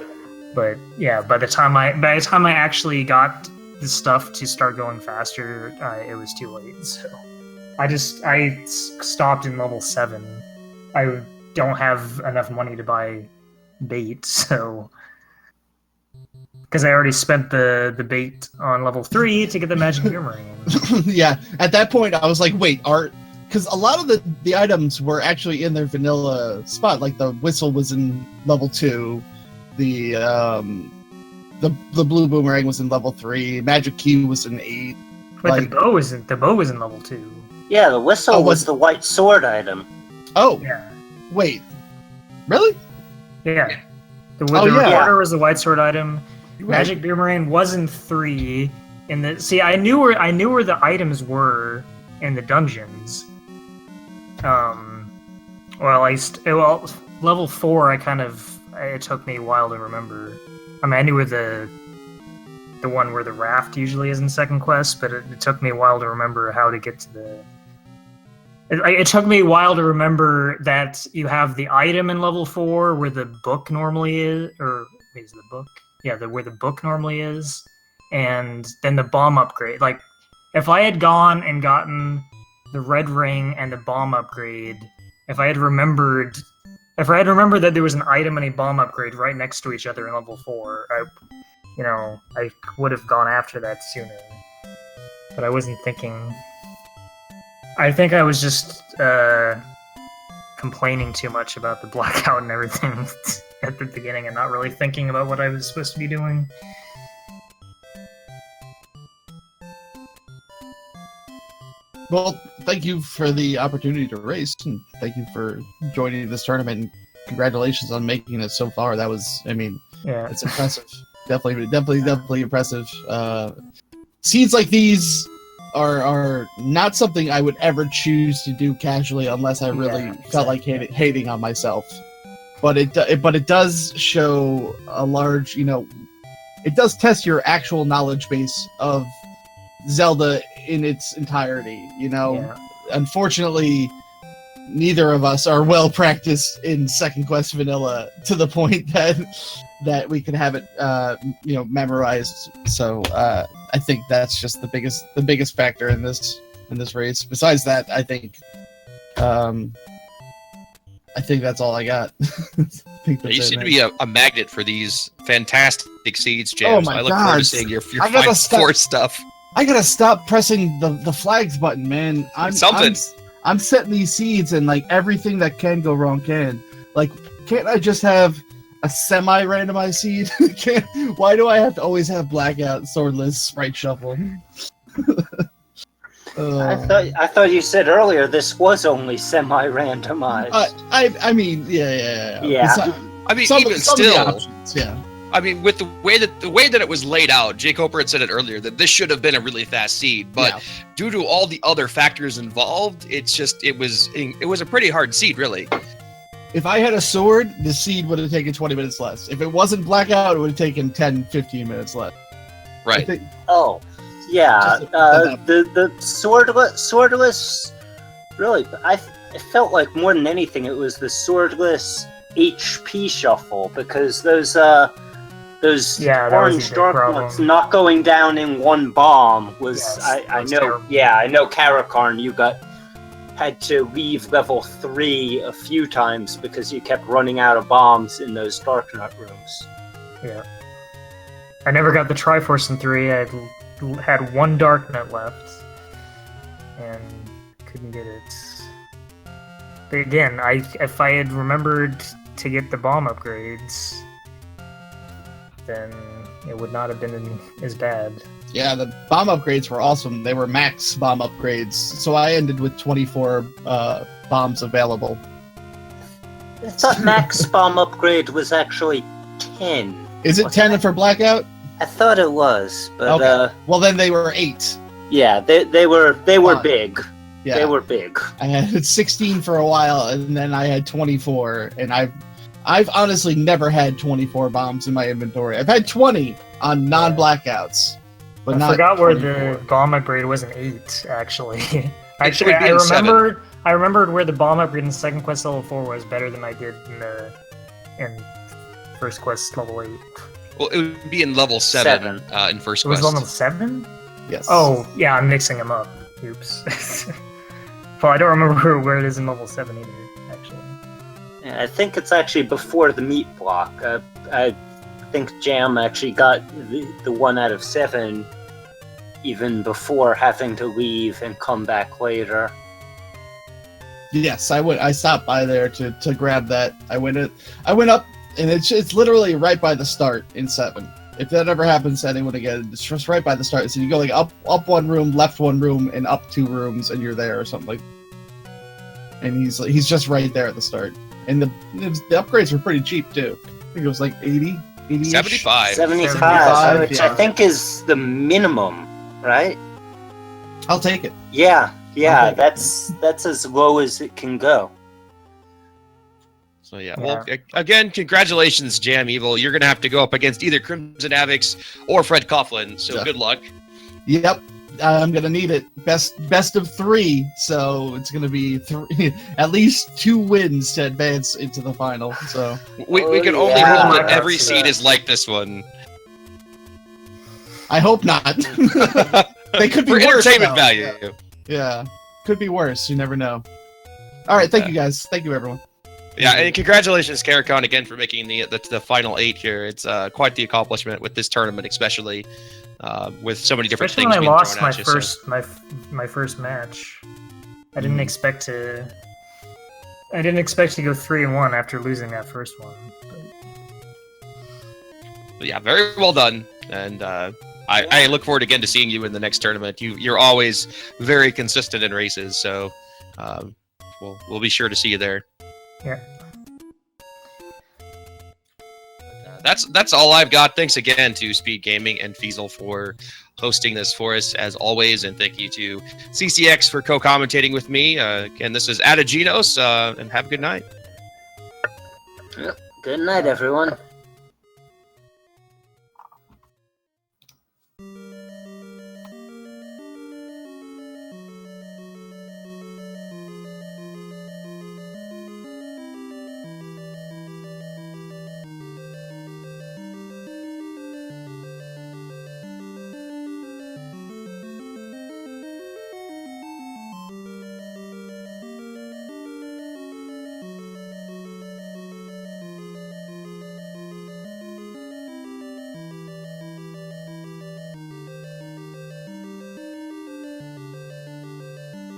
Speaker 4: But yeah, by the time I actually got the stuff to start going faster, it was too late. So I stopped in level 7. I don't have enough money to buy bait, so Because I already spent the bait on level 3 to get the magic boomerang.
Speaker 3: Yeah, at that point I was like, wait, because a lot of the items were actually in their vanilla spot. Like the whistle was in level 2, the blue boomerang was in level 3, magic key was in 8.
Speaker 4: But
Speaker 3: Like-
Speaker 4: the bow was in level 2.
Speaker 2: Yeah, the whistle
Speaker 3: Oh,
Speaker 2: was the white sword item.
Speaker 3: Oh,
Speaker 4: Yeah.
Speaker 3: wait, really?
Speaker 4: Yeah. The
Speaker 3: Oh, yeah.
Speaker 4: recorder was the white sword item.
Speaker 3: You're right.
Speaker 4: Magic boomerang was in 3. I knew where the items were in the dungeons. Level 4 it took me a while to remember. I mean, I knew where the one where the raft usually is in second quest, but it took me a while to remember how to get to the. It took me a while to remember that you have the item in level 4 where the book normally is, or is the book? Yeah, where the book normally is, and then the bomb upgrade. Like, if I had gone and gotten the red ring and the bomb upgrade, if I had remembered that there was an item and a bomb upgrade right next to each other in level 4, I would have gone after that sooner. But I wasn't thinking. I think I was just complaining too much about the blackout and everything at the beginning and not really thinking about what I was supposed to be doing.
Speaker 3: Well, thank you for the opportunity to race, and thank you for joining this tournament. Congratulations on making it so far. That was,
Speaker 4: Yeah.
Speaker 3: it's impressive. Definitely impressive. Scenes like these are not something I would ever choose to do casually unless I really felt like hating on myself. But it does show a large, it does test your actual knowledge base of Zelda in its entirety.
Speaker 4: Yeah.
Speaker 3: Unfortunately, neither of us are well practiced in Second Quest Vanilla to the point that we could have it memorized. So I think that's just the biggest factor in this race. Besides that, I think that's all I got.
Speaker 1: You seem to be a magnet for these fantastic seeds, James.
Speaker 3: Oh my
Speaker 1: I look forward to
Speaker 3: God.
Speaker 1: seeing your
Speaker 3: I gotta
Speaker 1: Final Four stuff.
Speaker 3: I gotta stop pressing the flags button, man. I'm setting these seeds, and like everything that can go wrong can. Like, can't I just have a semi-randomized seed? Why do I have to always have blackout, swordless, sprite shuffle?
Speaker 2: I thought you said earlier this was only semi-randomized.
Speaker 3: I mean, yeah.
Speaker 2: Yeah.
Speaker 1: I mean,
Speaker 3: Some
Speaker 1: even
Speaker 3: of the
Speaker 1: still,
Speaker 3: options, yeah.
Speaker 1: I mean, with the way that it was laid out, Jake Hopper had said it earlier that this should have been a really fast seed, but due to all the other factors involved, it was a pretty hard seed, really.
Speaker 3: If I had a sword, the seed would have taken 20 minutes less. If it wasn't blackout, it would have taken 10, 15 minutes less.
Speaker 1: Right.
Speaker 2: Oh, yeah.
Speaker 3: Just
Speaker 2: The swordless. Really, it felt like more than anything, it was the swordless HP shuffle, because those orange dark ones not going down in one bomb was. I know. Terrible. Yeah, I know. Caracarn, you had to leave level 3 a few times because you kept running out of bombs in those dark nut rooms.
Speaker 4: Yeah. I never got the Triforce in 3. I had one dark nut left and couldn't get it. But again, if I had remembered to get the bomb upgrades, then it would not have been as bad.
Speaker 3: Yeah, the bomb upgrades were awesome. They were max bomb upgrades, so I ended with 24 bombs available.
Speaker 2: I thought max bomb upgrade was actually 10.
Speaker 3: Is it 10 for blackout?
Speaker 2: I thought it was, but
Speaker 3: okay. Well, then they were 8.
Speaker 2: Yeah, they were big.
Speaker 3: Yeah.
Speaker 2: They were big.
Speaker 3: I had 16 for a while, and then I had 24, and I've honestly never had 24 bombs in my inventory. I've had 20 on non-blackouts, but
Speaker 4: I forgot
Speaker 3: 24.
Speaker 4: where the bomb upgrade was an 8, actually. Actually, I remembered where the bomb upgrade in Second Quest level 4 was better than I did in First Quest level 8.
Speaker 1: Well, it would be in level 7. In First Quest.
Speaker 4: It was level 7?
Speaker 3: Yes.
Speaker 4: Oh, yeah, I'm mixing them up. Oops. Well, I don't remember where it is in level 7 either, actually.
Speaker 2: Yeah, I think it's actually before the meat block. think Jam actually got the 1 out of 7 even before having to leave and come back later.
Speaker 3: Yes, I stopped by there to grab that. I went up, and it's literally right by the start in 7. If that ever happens to anyone again, it's just right by the start. So you go like up 1 room, left 1 room, and up 2 rooms, and you're there or something like. And he's just right there at the start. And the upgrades were pretty cheap too. I think it was like 80
Speaker 1: 75.
Speaker 2: 75, which
Speaker 3: yeah.
Speaker 2: I think is the minimum, right?
Speaker 3: I'll take it.
Speaker 2: Yeah,
Speaker 3: Okay.
Speaker 2: that's as low as it can go.
Speaker 1: So yeah, well, again, congratulations, JamEvil. You're gonna have to go up against either Crimson Avix or Fred Coughlin. So
Speaker 3: Yeah.
Speaker 1: good luck.
Speaker 3: Yep, I'm gonna need it. Best of 3, so it's gonna be at least 2 wins to advance into the final. So
Speaker 1: We can only
Speaker 2: yeah.
Speaker 1: hope that
Speaker 4: Yeah.
Speaker 1: every seed is like this one.
Speaker 3: I hope not. They could be
Speaker 1: For
Speaker 3: worse,
Speaker 1: entertainment
Speaker 3: though.
Speaker 1: value.
Speaker 3: Yeah, could be worse. You never know. All right, thank you guys. Thank you, everyone.
Speaker 1: Yeah, and congratulations, CaracarnVi, again for making the final 8 here. It's quite the accomplishment with this tournament, especially with so many different
Speaker 4: Especially
Speaker 1: things
Speaker 4: when I
Speaker 1: being
Speaker 4: lost
Speaker 1: thrown
Speaker 4: my
Speaker 1: at you. So-
Speaker 4: my first match. I didn't expect to. I didn't expect to go 3-1 after losing that first one.
Speaker 1: But yeah, very well done, and I look forward again to seeing you in the next tournament. You're always very consistent in races, so we'll be sure to see you there.
Speaker 4: Yeah.
Speaker 1: That's all I've got. Thanks again to Speed Gaming and Feasel for hosting this for us as always, and thank you to CCX for co-commentating with me. Again, this is Adaginos, and have a good night.
Speaker 2: Good night, everyone.